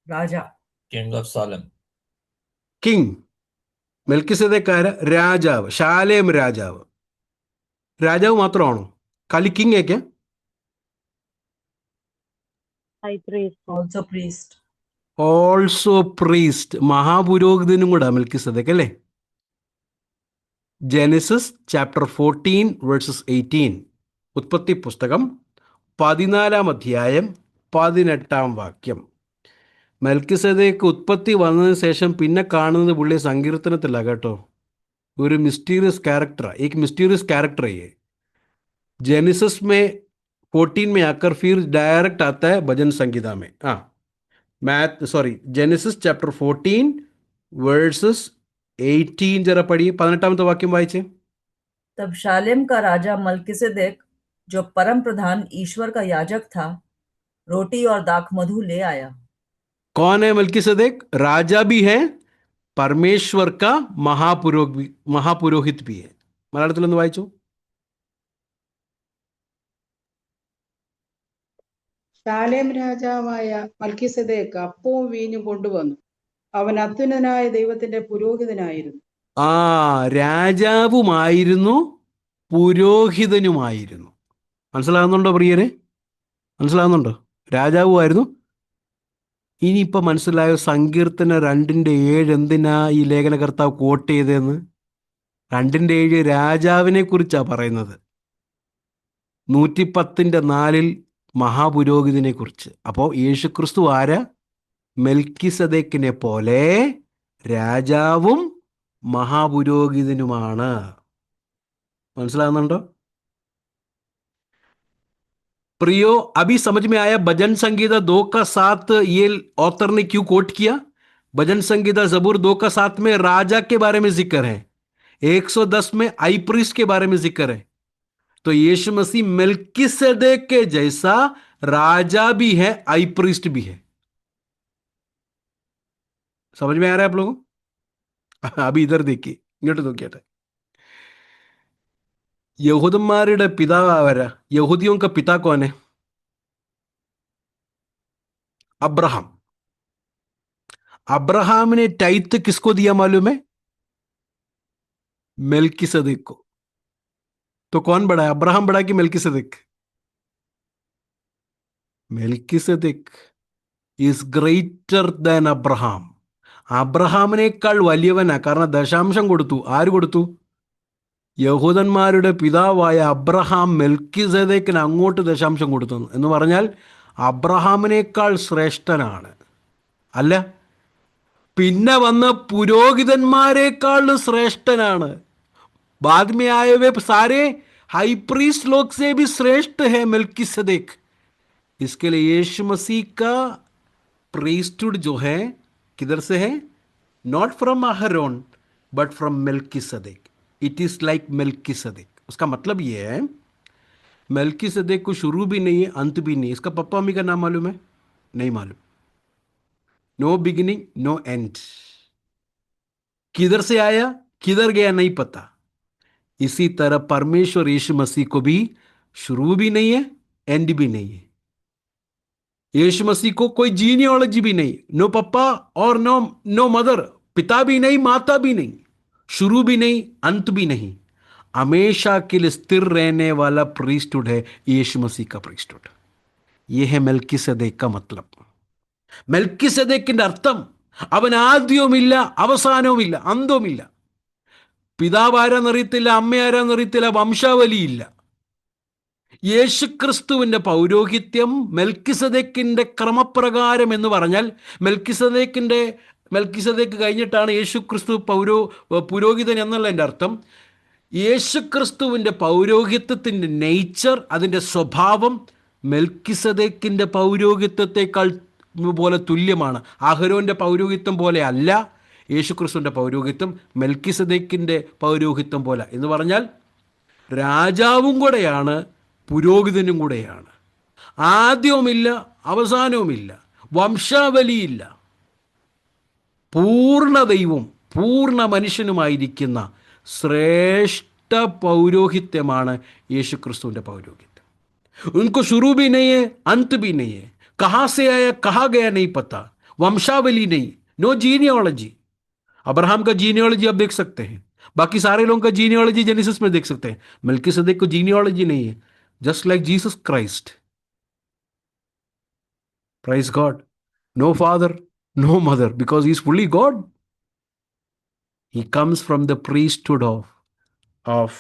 राजा. King of Salem. King. Melchizedek ആരാ? രാജാവ്, ശാലേം രാജാവ്. രാജാവ് മാത്രമാണോ? खाली किंग है क्या? Also priest. Also priest. മഹാപുരോഹിതനും കൂടെ മെൽക്കിസദേക്ക് അല്ലേ? Genesis chapter 14 verses 18. ഉത്പത്തി പുസ്തകം 14-ാം അധ്യായം 18-ാം വാക്യം. മെൽക്കിസദേക്ക് ഉത്പത്തി വന്നതിന് ശേഷം പിന്നെ കാണുന്നത് പുള്ളി സങ്കീർത്തനത്തിലാണ് കേട്ടോ. ഒരു മിസ്റ്റീരിയസ് ക്യാരക്ടറാണ്. एक मिस्टीरियस कैरेक्टर है ये. जेनेसिस में 14 में आकर फिर डायरेक्ट आता है भजन संगीता में. जेनेसिस चैप्टर 14 वर्सेस 18 जरा पढ़िए. 18वां वाक्യം വായിച്ചേ. तब शालेम का राजा मल्किसेदेक, जो परम प्रधान ईश्वर का याजक था, रोटी और दाखमधु ले आया। कौन है मल्कीसदेक? राजा भी है, परमेश्वर का महापुरोहित भी है. മലയാളത്തിലൊന്ന് വായിച്ചു. ശാലേം രാജാവായ മൽക്കീസദേക്ക് അപ്പവും വീഞ്ഞും കൊണ്ടുവന്നു. അവൻ അത്യുന്നതനായ ദൈവത്തിന്റെ പുരോഹിതനായിരുന്നു. ആ, രാജാവുമായിരുന്നു, പുരോഹിതനുമായിരുന്നു. മനസ്സിലാകുന്നുണ്ടോ പ്രിയരെ? മനസ്സിലാകുന്നുണ്ടോ? രാജാവുമായിരുന്നു. ഇനിയിപ്പോൾ മനസ്സിലായോ സങ്കീർത്തന 2:7 എന്തിനാ ഈ ലേഖനകർത്താവ് കോട്ട് ചെയ്തതെന്ന്? 2:7 രാജാവിനെ കുറിച്ചാണ് പറയുന്നത്. 110:4 മഹാപുരോഹിതനെ കുറിച്ച്. അപ്പോൾ യേശുക്രിസ്തു ആരാ? മെൽക്കിസദേക്കിനെ പോലെ രാജാവും മഹാപുരോഹിതനുമാണ്. മനസ്സിലാകുന്നുണ്ടോ प्रियो? अभी समझ में आया भजन संगीता 2:7 ये ऑथर ने क्यों कोट किया? भजन संगीता जबूर 2:7 में राजा के बारे में जिक्र है, 110 में आई प्रीस्ट के बारे में जिक्र है. तो यीशु मसीह मेल्किसेदेक के जैसा राजा भी है, आई प्रीस्ट भी है. समझ में आ रहा है आप लोगों? अभी इधर देखिए, ഇങ്ങോട്ട് നോക്കിയാട്ടെ. യഹൂദന്മാരുടെ പിതാവ് ആരാ? യഹൂദിयों का पिता कौन है? अब्राहम. अब्राहम ने टाइथ किसको दिया मालूम है? मेल्किसदेक को. तो कौन बड़ा है, अब्राहम बड़ा कि मेल्किसदेक? मेल्किसदेक ഈസ് ഗ്രേറ്റർ ദാൻ അബ്രഹാം. അബ്രഹാമിനേക്കാൾ വലിയവനാ. കാരണം ദശാംശം കൊടുത്തു. ആര് കൊടുത്തു? യഹൂദന്മാരുടെ പിതാവായ അബ്രഹാം മെൽക്കിസദേക്കിന് അങ്ങോട്ട് ദശാംശം കൊടുത്തു എന്ന് പറഞ്ഞാൽ അബ്രഹാമിനേക്കാൾ ശ്രേഷ്ഠനാണ്. അല്ല, പിന്നെ വന്ന പുരോഹിതന്മാരെക്കാൾ ശ്രേഷ്ഠനാണ്. बाद में आए हुए सारे हाई प्रीस्ट लोग से भी श्रेष्ठ है मेल्किसदेक. इसके लिए यीशु मसीह का प्रीस्टहुड जो है किधर से है? Not from Aaron but from Melchizedek. It is like Melchizedek. उसका मतलब ये है मेल्किसदेक को शुरू भी नहीं है, अंत भी नहीं. इसका पप्पा मम्मी का नाम मालूम है? नहीं मालूम. No beginning no end. किधर से आया किधर गया नहीं पता. इसी तरह परमेश्वर यीशु मसीह को भी शुरू भी नहीं है, एंड भी नहीं है. यीशु मसीह को कोई जीनियोलॉजी भी नहीं, नो पप्पा और नो मदर. पिता भी नहीं, माता भी नहीं, शुरू भी नहीं, अंत भी नहीं. हमेशा के लिए स्थिर रहने वाला प्रीस्टहुड है यीशु मसीह का प्रीस्टहुड. यह है मेल्किसदेक का मतलब. മെൽക്കിസദേക്കിന്റെ അർത്ഥം അവൻ ആദ്യവുമില്ല അവസാനവുമില്ല അന്തവുമില്ല. പിതാവ് ആരാന്നറിയത്തില്ല, അമ്മ ആരാന്നറിയത്തില്ല, വംശാവലിയില്ല. യേശുക്രിസ്തുവിന്റെ പൗരോഹിത്യം മെൽക്കിസദേക്കിന്റെ ക്രമപ്രകാരം എന്ന് പറഞ്ഞാൽ മെൽക്കിസദേക്ക് കഴിഞ്ഞിട്ടാണ് യേശുക്രിസ്തു പുരോഹിതൻ എന്നുള്ള എൻ്റെ അർത്ഥം. യേശുക്രിസ്തുവിന്റെ പൗരോഹിത്യത്തിൻ്റെ നേച്ചർ, അതിൻ്റെ സ്വഭാവം മെൽക്കിസദേക്കിന്റെ പൗരോഹിത്യത്തെക്കാൾ പോലെ തുല്യമാണ്. അഹരോന്റെ പൗരോഹിത്യം പോലെ അല്ല യേശുക്രിസ്തുവിന്റെ പൗരോഹിത്യം. മെൽക്കിസദേക്കിന്റെ പൗരോഹിത്യം പോലെ എന്ന് പറഞ്ഞാൽ രാജാവും കൂടെയാണ്, പുരോഹിതനും കൂടെയാണ്. ആദ്യവുമില്ല അവസാനവുമില്ല, വംശാവലിയില്ല, പൂർണ്ണ ദൈവം പൂർണ്ണ മനുഷ്യനുമായിരിക്കുന്ന ശ്രേഷ്ഠ പൗരോഹിത്യമാണ് യേശുക്രിസ്തുവിന്റെ പൗരോഹിത്യം. ഉनको शुरू भी नहीं है, अंत भी नहीं है. कहाँ से आया कहाँ गया नहीं पता. वंशावली नहीं, नो जीनियोलॉजी. अब्राहम का जीनियोलॉजी आप देख सकते हैं, बाकी सारे लोगों का जीनियोलॉजी जेनेसिस में देख सकते हैं. मेल्किसदेक को जीनियोलॉजी नहीं है. Just like Jesus Christ. Praise God. No father no mother because he is fully God. He comes from the priesthood of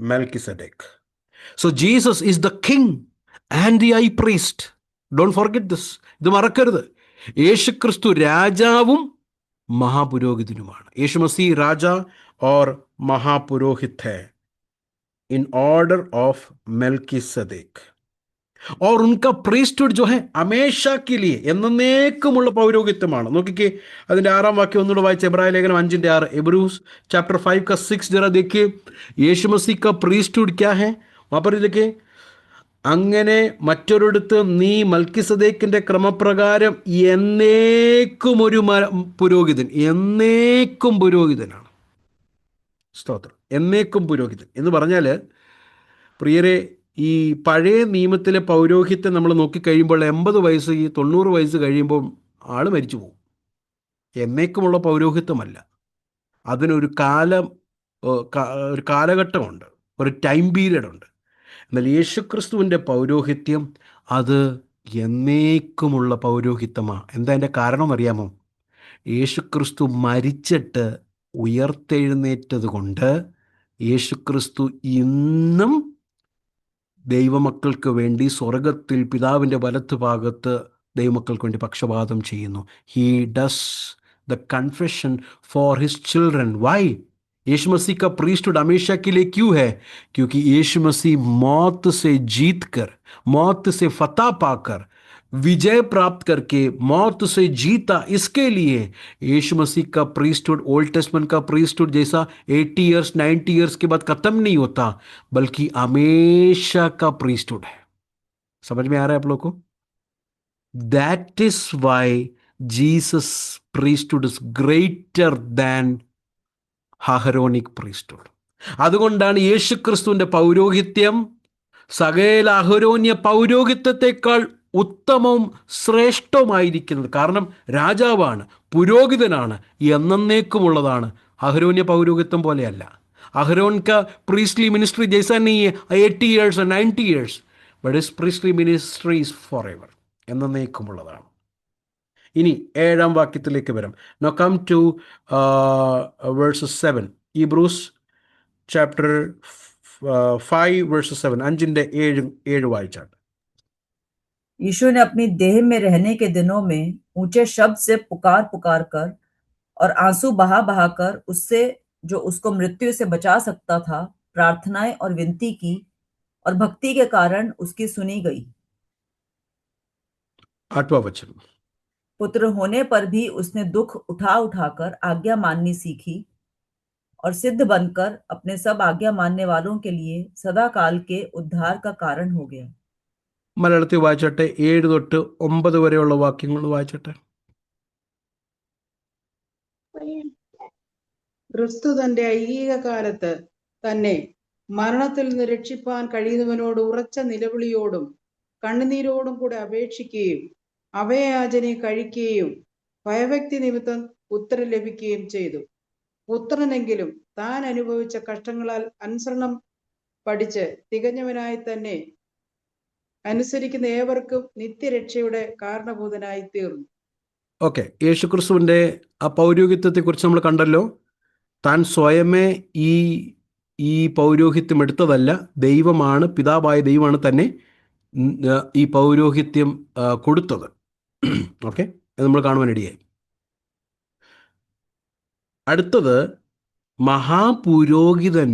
Melchizedek. So Jesus is the king and the high priest. Don't forget this. ഇത് മറക്കരുത്. യേശുക്രിസ്തു രാജാവും മഹാപുരോഹിതനുമാണ്. യേശു മसीह राजा और महापुरोहित है in order of Melchizedek. और उनका priesthood जो है हमेशा के लिए എന്നേക്കുമുള്ള പൗരോഹിത്യമാണ്. നോക്കിക്കേ, അതിന്റെ 6-ാം വാക്യം ഒന്നുകൂടെ വായിച്ച്. എബ്രായ ലേഖനം 5:6. Hebrews chapter 5 का 6 जरा देखिए. यीशु मसीह का प्रीस्टहुड क्या है वहां पर देखिए. അങ്ങനെ മറ്റൊരിടത്ത് നീ മൽക്കിസദേക്കിന്റെ ക്രമപ്രകാരം എന്നേക്കും ഒരു പുരോഹിതൻ, എന്നേക്കും പുരോഹിതനാണ്. സ്തോത്രം. എന്നേക്കും പുരോഹിതൻ എന്ന് പറഞ്ഞാൽ, പ്രിയരെ, ഈ പഴയ നിയമത്തിലെ പൗരോഹിത്യം നമ്മൾ നോക്കിക്കഴിയുമ്പോൾ 80 വയസ്സ് 90 വയസ്സ് കഴിയുമ്പോൾ ആൾ മരിച്ചു പോകും. എന്നേക്കുമുള്ള പൗരോഹിത്യമല്ല. അതിനൊരു ഒരു കാലഘട്ടമുണ്ട്, ഒരു ടൈം പീരീഡ് ഉണ്ട്. എന്നാൽ യേശുക്രിസ്തുവിൻ്റെ പൗരോഹിത്യം അത് എന്നേക്കുമുള്ള പൗരോഹിത്യമാണ്. എന്താ അതിൻ്റെ കാരണം അറിയാമോ? യേശുക്രിസ്തു മരിച്ചിട്ട് ഉയർത്തെഴുന്നേറ്റത് കൊണ്ട് യേശുക്രിസ്തു ഇന്നും ദൈവമക്കൾക്ക് വേണ്ടി സ്വർഗത്തിൽ പിതാവിൻ്റെ വലത്തുഭാഗത്ത് ദൈവമക്കൾക്ക് വേണ്ടി പക്ഷപാതം ചെയ്യുന്നു. He does the confession for his children. Why? यीशु मसीह का प्रीस्टहुड हमेशा के लिए क्यों है? क्योंकि यीशु मसीह मौत से जीत कर, मौत से फतह पाकर, विजय प्राप्त करके मौत से जीता. इसके लिए यीशु मसीह का प्रीस्टहुड ओल्ड टेस्टमेंट का प्रीस्टहुड जैसा 80 इयर्स 90 इयर्स के बाद खत्म नहीं होता, बल्कि हमेशा का प्रीस्टहुड है. समझ में आ रहा है आप लोग को? That is why Jesus priesthood is greater than Aaronic priesthood. അതുകൊണ്ടാണ് യേശുക്രിസ്തുവിൻ്റെ പൗരോഹിത്യം സകല അഹരോന്യ പൗരോഹിത്യത്തെക്കാൾ ഉത്തമവും ശ്രേഷ്ഠവുമായിരിക്കുന്നത്. കാരണം രാജാവാണ്, പുരോഹിതനാണ്, എന്നേക്കുമുള്ളതാണ്. അഹരോന്യ പൗരോഹിത്യം പോലെയല്ല. അഹരോൻ का प्रीस्टली मिनिस्ट्री जैसा नहीं है 80 years or 90 years, but his priestly ministry is forever, എന്നേക്കുമുള്ളതാണ്. ഇനി 7-ാം വാക്യത്തിലേക്ക് വരാം. Now come to verses 7. Hebrews chapter 5 verses 7. 5-7 വായിച്ചാൽ, यीशु ने अपनी देह में रहने के दिनों में ऊंचे शब्द से पुकार कर और आंसू बहा कर उससे जो उसको मृत्यु से बचा सकता था प्रार्थनाएं और विनती की, और भक्ति के कारण उसकी सुनी गई. 8वां वचन, पुत्र होने पर भी उसने दुख उठाकर आज्ञा माननी सीखी और सिद्ध बनकर अपने सब आज्ञा मानने वालों के लिए सदा काल के उद्धार का कारण हो गया. മലയാളത്തിൽ വായിച്ചട്ടെ. 7 തൊട്ട് 9 വരെയുള്ള വാക്യങ്ങൾ വായിച്ചട്ടെ. ക്രിസ്തു തന്റെ ഐഹിക കാലത്ത് തന്നെ മരണത്തിൽ നിന്ന് രക്ഷിപ്പാൻ കഴിയുന്നവനോട് ഉറച്ച നിലവിളിയോടും കണ്ണുനീരോടും കൂടെ അപേക്ഷിക്കുകയും അഭയയാചന കഴിക്കുകയും ഭയഭക്തി നിമിത്തം പുത്രൻ ലഭിക്കുകയും ചെയ്തു. പുത്രനെങ്കിലും താൻ അനുഭവിച്ച കഷ്ടങ്ങളാൽ അനുസരണം പഠിച്ച് തികഞ്ഞവനായി തന്നെ അനുസരിക്കുന്ന ഏവർക്കും നിത്യരക്ഷയുടെ കാരണഭൂതനായി തീർന്നു. ഓക്കെ, യേശുക്രിസ്തുവിൻ്റെ ആ പൗരോഹിത്യത്തെക്കുറിച്ച് നമ്മൾ കണ്ടല്ലോ. താൻ സ്വയമേ ഈ പൗരോഹിത്യം എടുത്തതല്ല, ദൈവമാണ്, പിതാവായ ദൈവമാണ് തന്നെ ഈ പൗരോഹിത്യം കൊടുത്തത്. ഓക്കെ, അത് നമ്മൾ കാണുവാനിടയായി. അടുത്തത്, മഹാപുരോഹിതൻ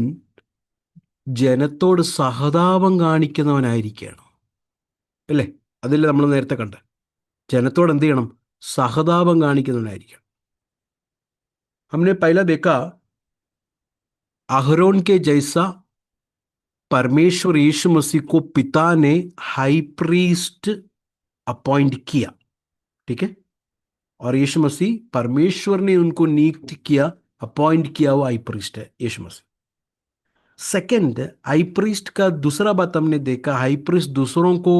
ജനത്തോട് സഹതാപം കാണിക്കുന്നവനായിരിക്കുകയാണ്, അല്ലേ? അതിൽ നമ്മൾ നേരത്തെ കണ്ട് ജനത്തോട് എന്ത് ചെയ്യണം? സഹതാപം കാണിക്കുന്നവനായിരിക്കണം. हमने पहला देखा अहरोन के जैसा परमेश्वर यीशु मसीह को पिता ने हाई प्रीस्ट अपॉइंट किया, ठीक है? और यीशु मसीह, परमेश्वर ने उनको नियुक्त किया, अपॉइंट किया हुआ हाई प्रीस्ट है यीशु मसीह. सेकंड, हाई प्रीस्ट का दूसरा बात हमने देखा, हाई प्रीस्ट दूसरों को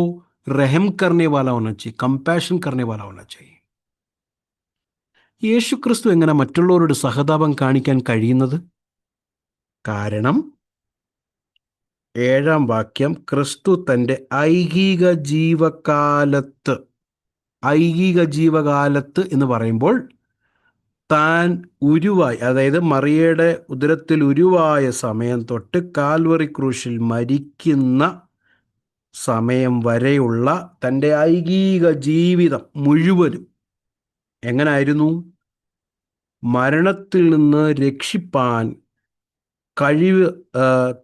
रहम करने वाला होना चाहिए, कंपैशन करने वाला होना चाहिए. യേശു ക്രിസ്തു എങ്ങനെ മറ്റുള്ളവരോട് സഹതാപം കാണിക്കാൻ കഴിയുന്നത്? കാരണം 7-ാം വാക്യം, ക്രിസ്തു തൻ്റെ ഐഹിക ജീവകാലത്ത് എന്ന് പറയുമ്പോൾ താൻ ഉരുവായി, അതായത് മറിയയുടെ ഉദരത്തിൽ ഉരുവായ സമയം തൊട്ട് കാൽവറി ക്രൂശിൽ മരിക്കുന്ന സമയം വരെയുള്ള തൻ്റെ ഐഹിക ജീവിതം മുഴുവനും എങ്ങനായിരുന്നു? മരണത്തിൽ നിന്ന് രക്ഷിപ്പാൻ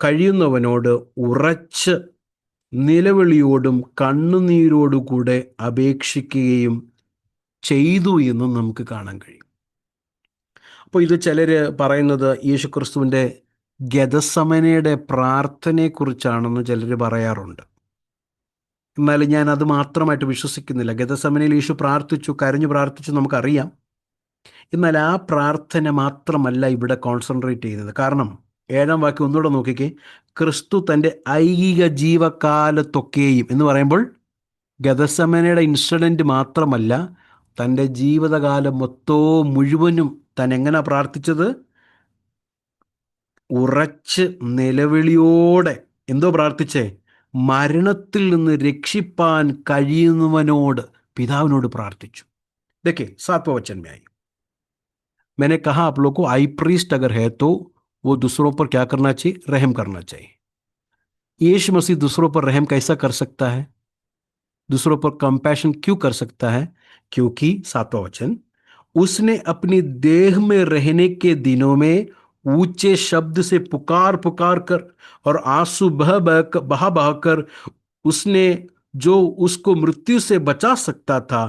കഴിയുന്നവനോട് ഉറച്ച് നിലവിളിയോടും കണ്ണുനീരോടുകൂടെ അപേക്ഷിക്കുകയും ചെയ്തു എന്നും നമുക്ക് കാണാൻ കഴിയും. അപ്പോൾ ഇത് ചിലർ പറയുന്നത് യേശുക്രിസ്തുവിൻ്റെ ഗെഥസമനയുടെ പ്രാർത്ഥനയെക്കുറിച്ചാണെന്ന് ചിലർ പറയാറുണ്ട്. എന്നാലും ഞാൻ അത് മാത്രമായിട്ട് വിശ്വസിക്കുന്നില്ല. ഗെത്സമനയിൽ യേശു പ്രാർത്ഥിച്ചു, കരഞ്ഞു പ്രാർത്ഥിച്ചു, നമുക്കറിയാം. എന്നാൽ ആ പ്രാർത്ഥന മാത്രമല്ല ഇവിടെ കോൺസെൻട്രേറ്റ് ചെയ്യുന്നത്. കാരണം 7-ാം വാക്യം ഒന്നുകൂടെ നോക്കിക്കേ. ക്രിസ്തു തൻ്റെ ഐഹിക ജീവകാലത്തൊക്കെയും എന്ന് പറയുമ്പോൾ ഗെത്സമനയുടെ ഇൻസിഡൻറ്റ് മാത്രമല്ല, തൻ്റെ ജീവിതകാലം മൊത്തവും മുഴുവനും താൻ എങ്ങനെ പ്രാർത്ഥിച്ചത്? ഉറച്ച് നിലവിളിയോടെ. എന്തോ പ്രാർത്ഥിച്ചേ? മരണത്തിൽ നിന്ന് രക്ഷിപ്പാൻ കഴിയുന്നവനോട്, പിതാവിനോട് പ്രാർത്ഥിച്ചു. देखिए 7वां वचन में आई, मैंने कहा आप लोग को आई प्रीस्ट अगर है तो वो दूसरों पर क्या करना चाहिए? रहम करना चाहिए. यीशु मसीह दूसरों पर रहम कैसा कर सकता है? दूसरों पर कंपैशन क्यों कर सकता है? क्योंकि 7वां वचन, उसने अपनी देह में रहने के दिनों में ऊंचे शब्द से पुकार पुकार कर और आंसू बहा बहा कर उसने जो उसको मृत्यु से बचा सकता था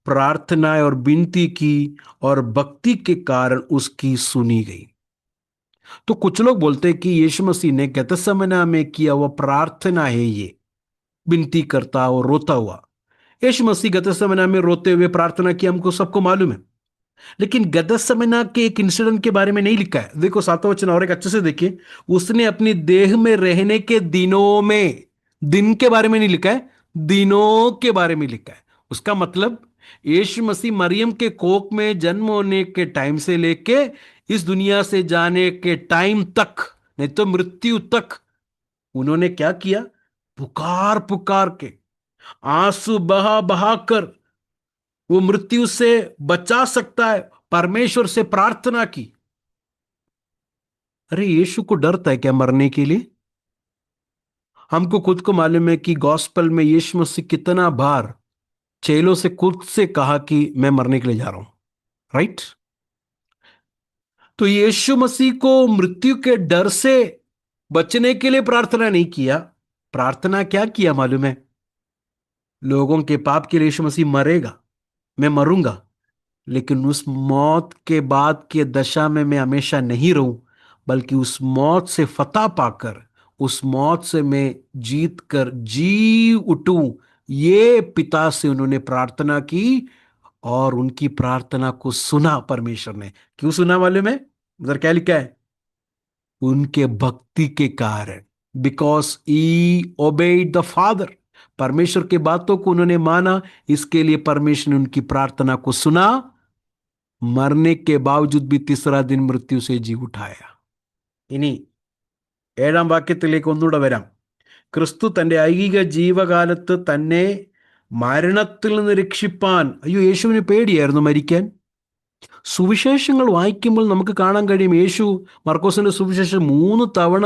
प्रार्थनाएं और विनती की और भक्ति के कारण उसकी सुनी गई. तो कुछ लोग बोलते हैं कि यीशु मसीह ने गेत्सेमनी में किया हुआ प्रार्थना है, ये विनती करता और रोता हुआ. यीशु मसीह गेत्सेमनी में रोते हुए प्रार्थना की, हमको सबको मालूम है. लेकिन गेत्सेमनी के एक इंसिडेंट के बारे में नहीं लिखा है. देखो 7वां वचन और एक अच्छे से देखिए. उसने अपनी देह में रहने के दिनों में, दिन के बारे में नहीं लिखा है, दिनों के बारे में लिखा है. उसका मतलब यीशु मसीह मरियम के कोख में जन्म होने के टाइम से लेके इस दुनिया से जाने के टाइम तक, नहीं तो मृत्यु तक, उन्होंने क्या किया? पुकार पुकार के, आंसू बहा बहा कर वो मृत्यु से बचा सकता है, परमेश्वर से प्रार्थना की. अरे यीशु को डरता है क्या मरने के लिए? हमको खुद को मालूम है कि गॉस्पेल में यीशु मसीह कितना बार चेलों से खुद से कहा कि मैं मरने के लिए जा रहा हूं, राइट? तो यीशु मसीह को मृत्यु के डर से बचने के लिए प्रार्थना नहीं किया. प्रार्थना क्या किया मालूम है? लोगों के पाप के लिए यीशु मसीह मरेगा, मैं मरूंगा, लेकिन उस मौत के बाद के दशा में मैं हमेशा नहीं रहूं, बल्कि उस मौत से फतह पाकर, उस मौत से मैं जीत कर जी उठूं. ये पिता से उन्होंने प्रार्थना की और उनकी प्रार्थना को सुना परमेश्वर ने. क्यों सुना मालूम है? उधर क्या लिखा है? उनके भक्ति के कारण, because he obeyed the Father. परमेश्वर की बातों को उन्होंने माना, इसके लिए परमेश्वर ने उनकी प्रार्थना को सुना. मरने के बावजूद भी तीसरा दिन मृत्यु से जी उठाया. ഇനി 7-ാം വാക്യത്തിലേക്ക് ഒന്നുകൂടെ വരാം. ക്രിസ്തു തൻ്റെ ഐഹിക ജീവകാലത്ത് തന്നെ മരണത്തിൽ നിന്ന് രക്ഷിപ്പാൻ. അയ്യോ, യേശുവിന് പേടിയായിരുന്നു മരിക്കാൻ. സുവിശേഷങ്ങൾ വായിക്കുമ്പോൾ നമുക്ക് കാണാൻ കഴിയും, യേശു മർക്കോസിന്റെ സുവിശേഷം 3 തവണ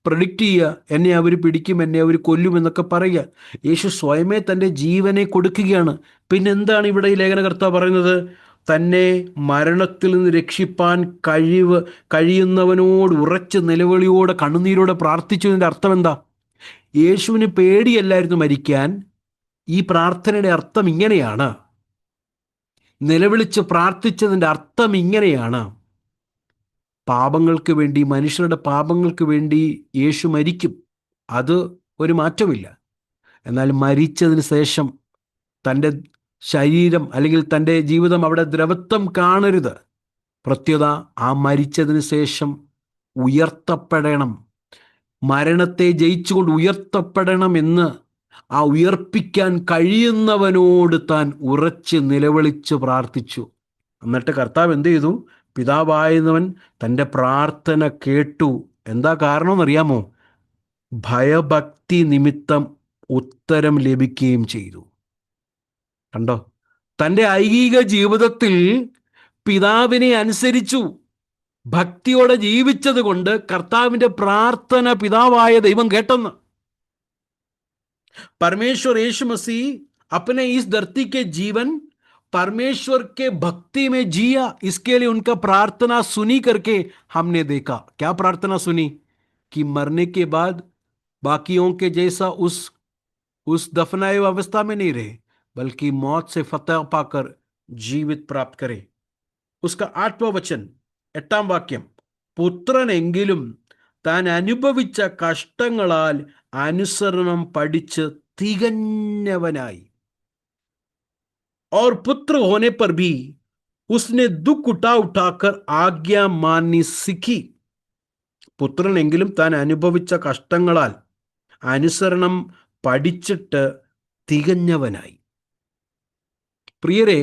പ്രഡിക്റ്റ് ചെയ്യുക, എന്നെ അവർ പിടിക്കും, എന്നെ അവർ കൊല്ലും എന്നൊക്കെ പറയുക. യേശു സ്വയമേ തൻ്റെ ജീവനെ കൊടുക്കുകയാണ്. പിന്നെന്താണ് ഇവിടെ ഈ ലേഖനകർത്താവ് പറയുന്നത്? തന്നെ മരണത്തിൽ നിന്ന് രക്ഷിപ്പാൻ കഴിയുന്നവനോട് ഉറച്ച നിലവിളിയോടെ കണ്ണുനീരോടെ പ്രാർത്ഥിച്ചതിൻ്റെ അർത്ഥം എന്താ? യേശുവിന് പേടിയല്ലായിരുന്നു മരിക്കാൻ. ഈ പ്രാർത്ഥനയുടെ അർത്ഥം ഇങ്ങനെയാണ്, നിലവിളിച്ച് പ്രാർത്ഥിച്ചതിൻ്റെ അർത്ഥം ഇങ്ങനെയാണ്: പാപങ്ങൾക്ക് വേണ്ടി, മനുഷ്യരുടെ പാപങ്ങൾക്ക് വേണ്ടി യേശു മരിക്കും, അത് ഒരു മാറ്റമില്ല. എന്നാൽ മരിച്ചതിന് ശേഷം തൻ്റെ ശരീരം അല്ലെങ്കിൽ തൻ്റെ ജീവിതം അവിടെ ദ്രവത്വം കാണരുത്. പ്രത്യുത ആ മരിച്ചതിന് ശേഷം ഉയർത്തപ്പെടണം, മരണത്തെ ജയിച്ചുകൊണ്ട് ഉയർത്തപ്പെടണം എന്ന് ആ ഉയർപ്പിക്കാൻ കഴിയുന്നവനോട് താൻ ഉറച്ച് നിലവിളിച്ച് പ്രാർത്ഥിച്ചു. എന്നിട്ട് കർത്താവ് എന്ത് ചെയ്തു? പിതാവായവൻ തൻ്റെ പ്രാർത്ഥന കേട്ടു. എന്താ കാരണം എന്നറിയാമോ? ഭയഭക്തി നിമിത്തം ഉത്തരം ലഭിക്കുകയും ചെയ്തു. കണ്ടോ, തൻ്റെ ഐഹിക ജീവിതത്തിൽ പിതാവിനെ അനുസരിച്ചു, ഭക്തിയോടെ ജീവിച്ചത് കൊണ്ട് കർത്താവിൻ്റെ പ്രാർത്ഥന പിതാവായ ദൈവം കേട്ടെന്ന്. परमेश्वर यीशु मसीह अपने इस धरती के जीवन परमेश्वर के भक्ति में जिया, इसके लिए उनका प्रार्थना सुनी करके हमने देखा. क्या प्रार्थना सुनी? कि मरने के बाद बाकियों के जैसा उस दफनाए हुए अवस्था में नहीं रहे, बल्कि मौत से फतह पाकर जीवित प्राप्त करे. उसका 8वां वचन, 8-ാം വാക്യം, പുത്രനെങ്കിലും താൻ അനുഭവിച്ച കഷ്ടങ്ങളാൽ അനുസരണം പഠിച്ച് തികഞ്ഞവനായി. और पुत्र होने पर भी उसने दुख उठा उठाकर आज्ञा माननी सीखी. പുത്രനെങ്കിലും താൻ അനുഭവിച്ച കഷ്ടങ്ങളാൽ അനുസരണം പഠിച്ചിട്ട് തികഞ്ഞവനായി. പ്രിയരെ,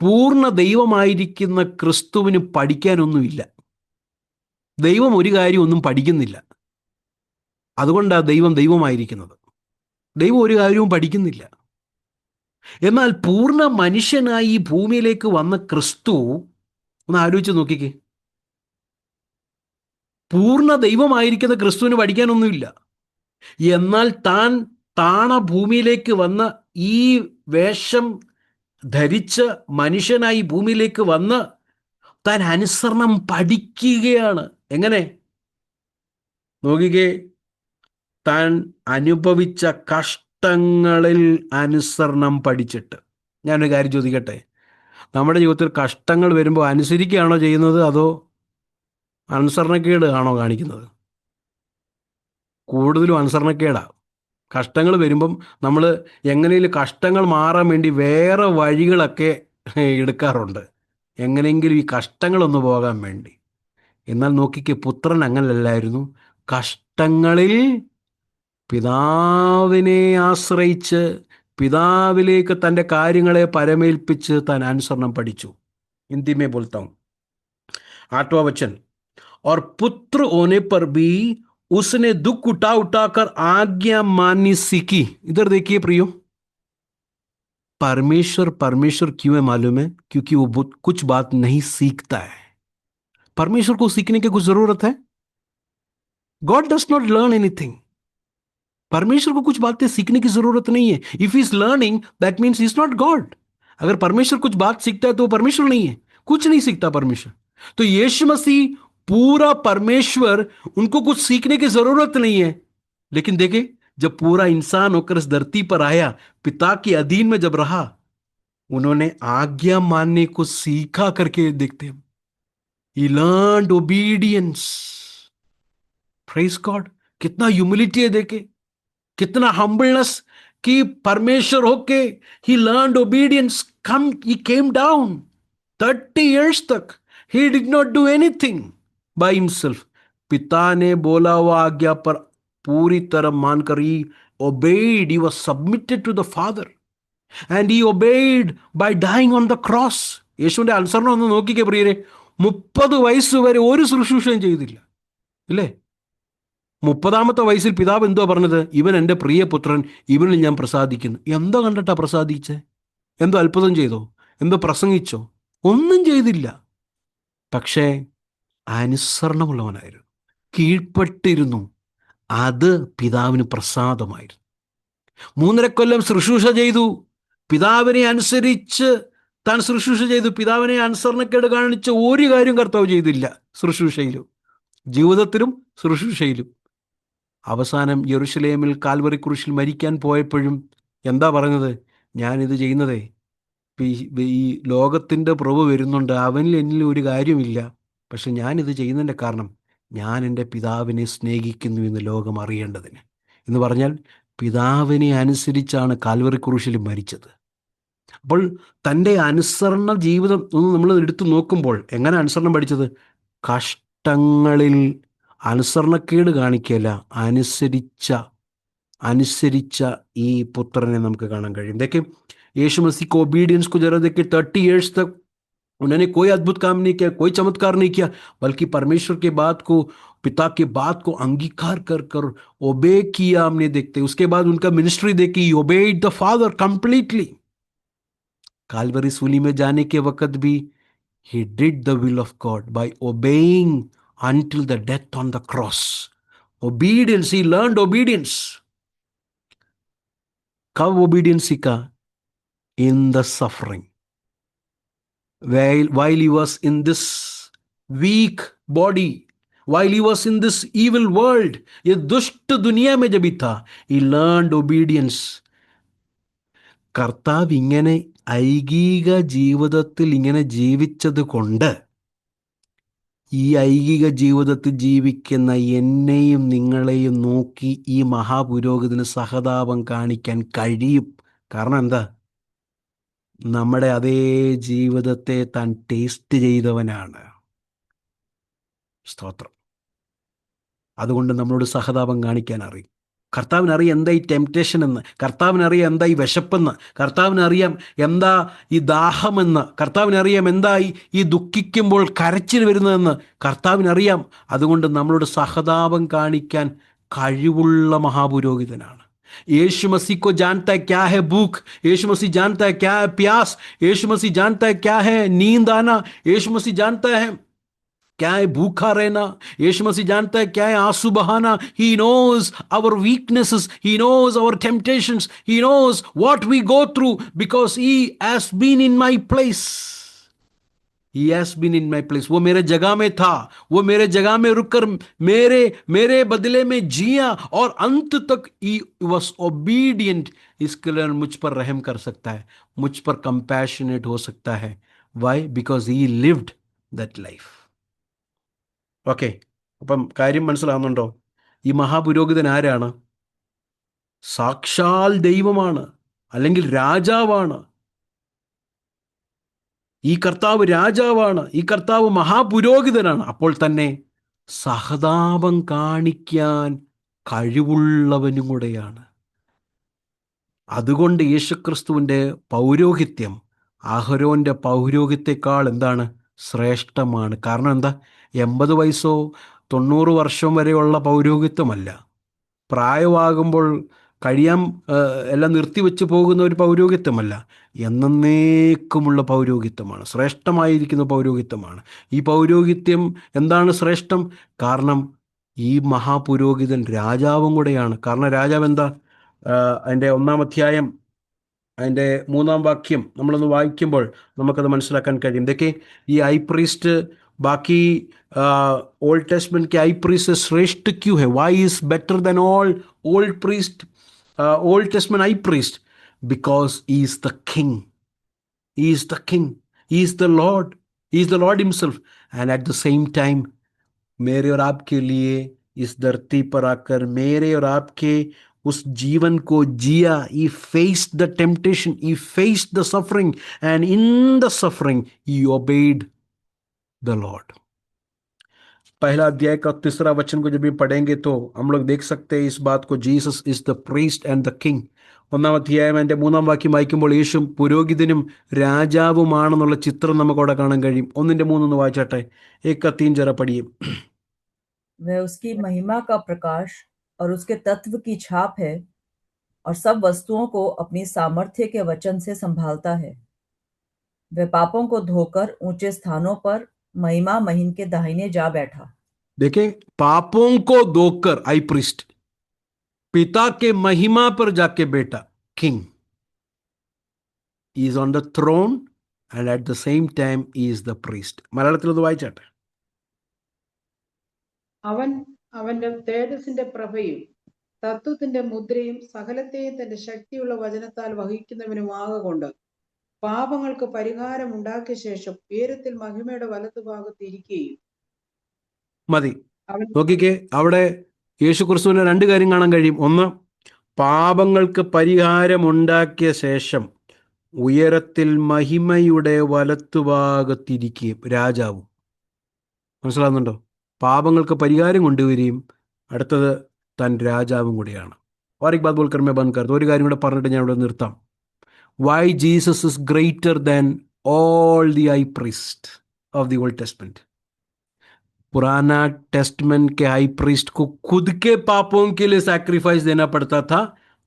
പൂർണ്ണ ദൈവമായിരിക്കുന്ന ക്രിസ്തുവിന് പഠിക്കാനൊന്നുമില്ല. ദൈവം ഒരു കാര്യം ഒന്നും പഠിക്കുന്നില്ല. അതുകൊണ്ടാണ് ദൈവം ദൈവമായിരിക്കുന്നത്. ദൈവം ഒരു കാര്യവും പഠിക്കുന്നില്ല. എന്നാൽ പൂർണ്ണ മനുഷ്യനായി ഈ ഭൂമിയിലേക്ക് വന്ന ക്രിസ്തു, ഒന്ന് ആലോചിച്ച് നോക്കിക്കേ, പൂർണ്ണ ദൈവമായിരിക്കുന്ന ക്രിസ്തുവിന് പഠിക്കാനൊന്നുമില്ല. എന്നാൽ താണ ഭൂമിയിലേക്ക് വന്ന ഈ വേഷം ധരിച്ച് മനുഷ്യനായി ഭൂമിയിലേക്ക് വന്ന് താൻ അനുസരണം പഠിക്കുകയാണ്. എങ്ങനെ? നോക്കിക്കേ, താൻ അനുഭവിച്ച കഷ്ടങ്ങളിൽ അനുസരണം പഠിച്ചിട്ട്. ഞാനൊരു കാര്യം ചോദിക്കട്ടെ, നമ്മുടെ ജീവിതത്തിൽ കഷ്ടങ്ങൾ വരുമ്പോൾ അനുസരിക്കുകയാണോ ചെയ്യുന്നത്, അതോ അനുസരണക്കേട് ആണോ കാണിക്കുന്നത്? കൂടുതലും അനുസരണക്കേടാണ്. കഷ്ടങ്ങൾ വരുമ്പം നമ്മൾ എങ്ങനെയും കഷ്ടങ്ങൾ മാറാൻ വേണ്ടി വേറെ വഴികളൊക്കെ എടുക്കാറുണ്ട്, എങ്ങനെയെങ്കിലും ഈ കഷ്ടങ്ങളൊന്ന് പോകാൻ വേണ്ടി. എന്നാൽ നോക്കിക്കേ, പുത്രൻ അങ്ങനല്ലായിരുന്നു. കഷ്ടങ്ങളിൽ പിതാവിനെ ആശ്രയിച്ച് പിതാവിലേക്ക് തൻ്റെ കാര്യങ്ങളെ പരമേൽപ്പിച്ച് താൻ അനുസരണം പഠിച്ചു. हिंदी में बोलता हूं, 8वां वचन, और पुत्र होने पर भी उसने दुख उठा उठाकर आज्ञा माननी सीखी. इधर देखिए प्रियो, परमेश्वर क्यों है मालूम है? क्योंकि वो कुछ बात नहीं सीखता है. परमेश्वर को सीखने की कुछ जरूरत है? God does not learn anything. परमेश्वर को कुछ बातें सीखने की जरूरत नहीं है. If he is learning, that means he is not God. अगर परमेश्वर कुछ बात सीखता है तो वो परमेश्वर नहीं है. कुछ नहीं सीखता परमेश्वर. तो यीशु मसीह पूरा परमेश्वर, उनको कुछ सीखने की जरूरत नहीं है. लेकिन देखे, जब पूरा इंसान होकर इस धरती पर आया, पिता के अधीन में जब रहा, उन्होंने आज्ञा मानने को सीखा करके देखते हैं. He learned obedience. Praise God. कितना ह्यूमिलिटी है, देखे कितना हम्बलनेस कि परमेश्वर होके he learned obedience. He came down 30 years तक. He did not do anything by himself. पिता ने बोला हुआ आज्ञा पर पूरी तरह मानकर he obeyed. He was submitted to the Father and he obeyed by dying on the cross. യേശുവിന്റെ അനുസരണം ഒന്ന് നോക്കിക്കേ പ്രിയരെ, 30 വയസ്സ് വരെ ഒരു ശുശ്രൂഷയും ചെയ്തില്ല, ഇല്ലേ? 30ാമത്തെ വയസ്സിൽ പിതാവ് എന്തോ പറഞ്ഞത്? ഇവൻ എൻ്റെ പ്രിയപുത്രൻ, ഇവനിൽ ഞാൻ പ്രസാദിക്കുന്നു. എന്തോ കണ്ടിട്ടാ പ്രസാദിച്ചേ? എന്തോ അത്ഭുതം ചെയ്തോ? എന്തോ പ്രസംഗിച്ചോ? ഒന്നും ചെയ്തില്ല. പക്ഷേ അനുസരണമുള്ളവനായിരുന്നു, കീഴ്പ്പെട്ടിരുന്നു. അത് പിതാവിന് പ്രസാദമായിരുന്നു. 3.5 കൊല്ലം ശുശ്രൂഷ ചെയ്തു, പിതാവിനെ അനുസരിച്ച് താൻ ശുശ്രൂഷ ചെയ്തു. പിതാവിനെ അനുസരണക്കേട് കാണിച്ച് ഒരു കാര്യം കർത്താവ് ചെയ്തില്ല, ശുശ്രൂഷയിലും ജീവിതത്തിലും ശുശ്രൂഷയിലും. അവസാനം യെരുശലേമിൽ കാൽവറി ക്രൂശിൽ മരിക്കാൻ പോയപ്പോഴും എന്താ പറഞ്ഞത്? ഞാനിത് ചെയ്യുന്നതേ, ഈ ലോകത്തിൻ്റെ പ്രഭു വരുന്നുണ്ട്, അവനിൽ എന്നിൽ ഒരു കാര്യമില്ല, പക്ഷെ ഞാനിത് ചെയ്യുന്നതിൻ്റെ കാരണം ഞാൻ എൻ്റെ പിതാവിനെ സ്നേഹിക്കുന്നു എന്ന് ലോകം അറിയേണ്ടതിന് എന്ന് പറഞ്ഞാൽ പിതാവിനെ അനുസരിച്ചാണ് കാൽവറി ക്രൂശിൽ മരിച്ചത്. അപ്പോൾ തൻ്റെ അനുസരണ ജീവിതം ഒന്ന് നമ്മൾ എടുത്തു നോക്കുമ്പോൾ എങ്ങനെ അനുസരണം പഠിച്ചത്? കഷ്ടങ്ങളിൽ അനുസരണക്കേട് കാണിക്കല, അനുസരിച്ച ഈ പുത്രനെ നമുക്ക് കാണാൻ കഴിയും. देखिए, यीशु मसीह को ओबीडियंस को जरा देखिए, 30 ईयर्स तक उन्होंने कोई अद्भुत काम नहीं किया, कोई चमत्कार नहीं किया, बल्कि परमेश्वर के बात को, पिता के बात को अंगीकार कर ओबे किया हमने देखते. उसके बाद उनका मिनिस्ट्री देखी, obeyed the Father completely. Calvary सूली में जाने के वक्त भी he did the will of God by obeying until the death on the cross. Obedience, he learned obedience. कब obedience सीखा? In the suffering. While he was in this weak body, while he was in this evil world, ये दुष्ट दुनिया में जब ही था, he learned obedience. കർത്താവ് ഇങ്ങനെ ഐകിക ജീവിതത്തിൽ ഇങ്ങനെ ജീവിച്ചത് കൊണ്ട് ഈ ഐഹിക ജീവിതത്തിൽ ജീവിക്കുന്ന എന്നെയും നിങ്ങളെയും നോക്കി ഈ മഹാപുരോഹിതന് സഹതാപം കാണിക്കാൻ കഴിയും. കാരണം എന്താ? നമ്മുടെ അതേ ജീവിതത്തെ താൻ ടേസ്റ്റ് ചെയ്തവനാണ്. സ്തോത്രം. അതുകൊണ്ട് നമ്മളോട് സഹതാപം കാണിക്കാൻ അറിയും. കർത്താവിനറിയാം എന്താ ഈ ടെംപ്റ്റേഷൻ എന്ന്, കർത്താവിനറിയാം എന്താ ഈ വിശപ്പെന്ന്, കർത്താവിനറിയാം എന്താ ഈ ദാഹമെന്ന്, കർത്താവിനറിയാം എന്താ ഈ ദുഃഖിക്കുമ്പോൾ കരച്ചിൽ വരുന്നതെന്ന് കർത്താവിനറിയാം. അതുകൊണ്ട് നമ്മളോട് സഹതാപം കാണിക്കാൻ കഴിവുള്ള മഹാപുരോഹിതനാണ്. यीशु मसीह को जानता है क्या है भूख, यीशु मसीह जानता है क्या है प्यास, यीशु मसीह जानता है क्या है नींद आना, यीशु मसीह जानता है क्या है भूखा रहना, यीशु मसीह जानता है क्या है आंसू बहाना. He knows our weaknesses, he knows our temptations, he knows what we go through because he has been in my place. He has been in my place. वो मेरे जगह में था, वो मेरे जगह में रुककर मेरे बदले में जिया और अंत तक he was obedient. इसके लिए मुझ पर रहम कर सकता है, मुझ पर compassionate हो सकता है. Why? Because he lived that life. Okay, അപ്പം കാര്യം മനസ്സിലാവുന്നുണ്ടോ? ഈ മഹാപുരോഹിതൻ ആരാണ്? സാക്ഷാൽ ദൈവമാണ്, അല്ലെങ്കിൽ രാജാവാണ്. ഈ കർത്താവ് രാജാവാണ്, ഈ കർത്താവ് മഹാപുരോഹിതനാണ്. അപ്പോൾ തന്നെ സഹതാപം കാണിക്കാൻ കഴിവുള്ളവനും കൂടെയാണ്. അതുകൊണ്ട് യേശുക്രിസ്തുവിൻ്റെ പൗരോഹിത്യം അഹരോൻ്റെ പൗരോഹിത്യത്തെക്കാൾ എന്താണ്? ശ്രേഷ്ഠമാണ്. കാരണം എന്താ? 80 വയസ്സോ 90 വർഷം വരെയുള്ള പൗരോഹിത്വമല്ല. പ്രായമാകുമ്പോൾ എല്ലാം നിർത്തിവെച്ച് പോകുന്ന ഒരു പൗരോഹിത്വമല്ല. എന്നേക്കുമുള്ള പൗരോഹിത്വമാണ്, ശ്രേഷ്ഠമായിരിക്കുന്ന പൗരോഹിത്വമാണ്. ഈ പൗരോഹിത്യം എന്താണ് ശ്രേഷ്ഠം? കാരണം ഈ മഹാപുരോഹിതൻ രാജാവും കൂടെയാണ്. കാരണം രാജാവ് എന്താ? അതിൻ്റെ 1-ാം അധ്യായം അതിൻ്റെ 3-ാം വാക്യം നമ്മളൊന്ന് വായിക്കുമ്പോൾ നമുക്കത് മനസ്സിലാക്കാൻ കഴിയും. ഇതൊക്കെ ഈ ഹൈ പ്രീസ്റ്റ് बाकी ओल्ड टेस्टमेंट के हाई प्रीस्ट से श्रेष्ठ क्यों है? Why is better than all old priest, Old Testament high priest? Because he is the king, he is the king, he is the Lord, he is the Lord himself. And at the same time मेरे और आपके लिए इस धरती पर आकर मेरे और आपके उस जीवन को जिया. he faced the temptation, he faced the suffering, and in the suffering he obeyed the Lord. पहला अध्याय का 3रा वचन को जब भी पढ़ेंगे तो हम लोग देख सकते हैं इस बात को. Jesus is the priest and the king. 1-ാം അധ്യായം അതിൻ്റെ 3-ാം വാക്യം വായിക്കുമ്പോൾ യേശു പുരോഹിതനും രാജാവുമാണെന്നുള്ള ചിത്രം നമുക്കവിടെ കാണാൻ കഴിയും. 1-3 ഒന്ന് വായിച്ചാട്ടെ. 1-3 जरा पढ़िए. वह उसकी महिमा का प्रकाश और उसके तत्व की छाप है और सब वस्तुओं को अपनी सामर्थ्य के वचन से संभालता है. वह पापों को धोकर ऊंचे स्थानों पर महिमा महीन के दाहिने जा बैठा. देखें, पापों को धोकर हाई प्रीस्ट पिता के महिमा पर जाके बैठा. King is on the throne and at the same time he is the priest. മലയാളത്തിൽ അത് വായിച്ചാട്ടെ. അവന്റെ തേജസ്സിന്റെ പ്രഭയും തത്വത്തിന്റെ മുദ്രയും സകലത്തെയും തന്റെ ശക്തിയുള്ള വചനത്താൽ വഹിക്കുന്നവനുമാകൊണ്ട് പാപങ്ങൾക്ക് പരിഹാരം ഉണ്ടാക്കിയ ശേഷം ഉയരത്തിൽ മഹിമയുടെ വലത്തുഭാഗത്ത് ഇരിക്കുകയും. മതി, നോക്കിക്കേ, അവിടെ യേശു ക്രിസ്തുവിന്റെ 2 കാര്യം കാണാൻ കഴിയും. ഒന്ന്, പാപങ്ങൾക്ക് പരിഹാരമുണ്ടാക്കിയ ശേഷം ഉയരത്തിൽ മഹിമയുടെ വലത്തുഭാഗത്തിരിക്കുകയും രാജാവും. മനസ്സിലാകുന്നുണ്ടോ? പാപങ്ങൾക്ക് പരിഹാരം കൊണ്ടുവരികയും അടുത്തത് താൻ രാജാവും കൂടിയാണ്. വാരിക് ബാത് ബോൾക്കർ മേ ബന്ദ് കർ. ഒരു കാര്യം കൂടെ പറഞ്ഞിട്ട് ഞാൻ ഇവിടെ നിർത്താം. Why Jesus is greater than all the high priest of the Old Testament? पुराना टेस्टमेंट के हाई प्रीस्ट को खुद के पापों के लिए सैक्रिफाइस देना पड़ता था,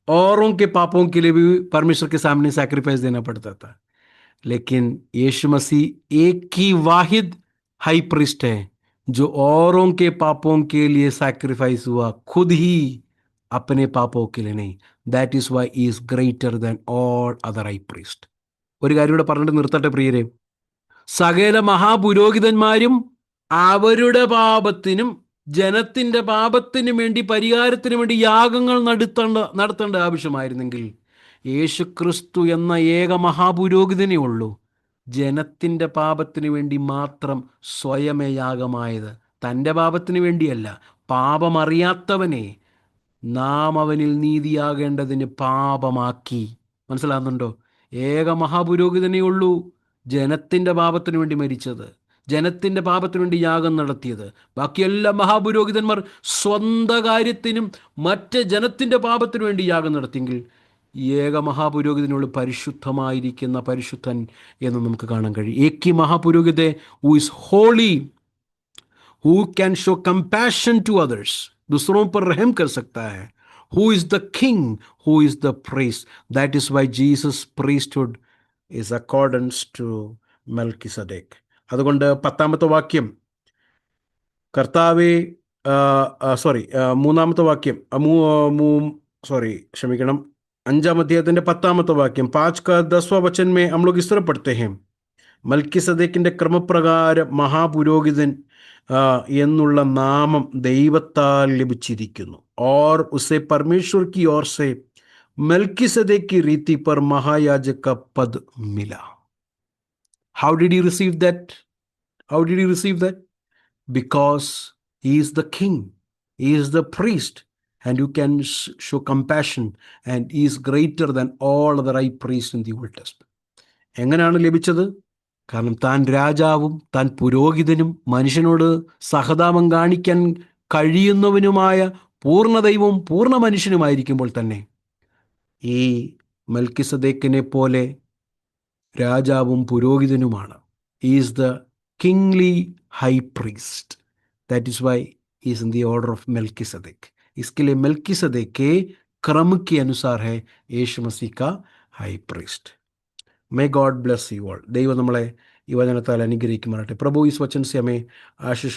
औरों के पापों के लिए भी परमेश्वर के सामने सैक्रिफाइस देना पड़ता था. लेकिन यीशु मसीह एक ही वाहिद हाई प्रीस्ट है जो औरों के पापों के लिए सैक्रिफाइस हुआ, खुद ही अपने पापों के लिए नहीं. That is why he is greater than all other high priest. ഒരു കാര്യം കൂടെ പറഞ്ഞിട്ട് നിർത്തട്ടെ പ്രിയരെ. സകല മഹാപുരോഹിതന്മാരും അവരുടെ പാപത്തിനും ജനത്തിന്റെ പാപത്തിനും വേണ്ടി പരിഹാരത്തിനു വേണ്ടി യാഗങ്ങൾ നടത്തേണ്ട ആവശ്യമായിരുന്നെങ്കിൽ യേശുക്രിസ്തു എന്ന ഏക മഹാപുരോഹിതനേ ഉള്ളൂ ജനത്തിൻ്റെ പാപത്തിന് വേണ്ടി മാത്രം സ്വയമേ യാഗമായത്, തൻ്റെ പാപത്തിന് വേണ്ടിയല്ല. പാപമറിയാത്തവനെ നാം അവനിൽ നീതിയാകേണ്ടതിന് പാപമാക്കി. മനസ്സിലാകുന്നുണ്ടോ? ഏക മഹാപുരോഹിതനേ ഉള്ളൂ ജനത്തിൻ്റെ പാപത്തിന് വേണ്ടി മരിച്ചത്, ജനത്തിൻ്റെ പാപത്തിന് വേണ്ടി യാഗം നടത്തിയത്. ബാക്കി എല്ലാ മഹാപുരോഹിതന്മാർ സ്വന്തം കാര്യത്തിനും മറ്റ് ജനത്തിൻ്റെ പാപത്തിനു വേണ്ടി യാഗം നടത്തിയെങ്കിൽ ഏക മഹാപുരോഹിതനുള്ള പരിശുദ്ധമായിരിക്കുന്ന പരിശുദ്ധൻ എന്ന് നമുക്ക് കാണാൻ കഴിയും. ഏകി മഹാപുരോഹിതേ who is holy, who can show compassion to others, दूसरों पर रहम कर सकता है, who is the king, who is the priest. That is why Jesus priesthood is accordance to Melchizedek. അതുകൊണ്ട് 10ാമത്തെ വാക്യം കർത്താവേ, മൂന്നാമത്തെ വാക്യം, ക്ഷമിക്കണം, 5ാം അധ്യായത്തിൻ്റെ 10ാമത്തെ വാക്യം, 5 का 10वां वचन में हम लोग इस तरह पढ़ते हैं, മൽക്കിസദേക്കിൻ്റെ ക്രമപ്രകാരം മഹാപുരോഹിതൻ എന്നുള്ള നാമം ദൈവത്താൽ ലഭിച്ചിരിക്കുന്നു. और उसे परमेश्वर की ओर से मलकीसदेक की रीति पर महायाजक का पद मिला. How did he receive that? How did he receive that? Because he is the king, he is the priest, and you can show compassion, and he is greater than all other high priests in the Old Testament. എങ്ങനെയാണ് ലഭിച്ചത്? കാരണം താൻ രാജാവും താൻ പുരോഹിതനും മനുഷ്യനോട് സഹതാപം കാണിക്കാൻ കഴിയുന്നവനുമായ പൂർണ്ണ ദൈവവും പൂർണ്ണ മനുഷ്യനുമായിരിക്കുമ്പോൾ തന്നെ ഈ മൽക്കിസദേക്കിനെ പോലെ രാജാവും പുരോഹിതനുമാണ്. Is the kingly high priest. That is why is in the order of Melchizedek. इसके लिए मेल्किसदेक के क्रम के अनुसार है यीशु मसीह का high priest. May God bless you all. ദൈവം നമ്മളെ ഈ വചനത്താൽ അനുഗ്രഹിക്കുമാറാട്ടെ. പ്രഭു इस वचन से हमें आशीष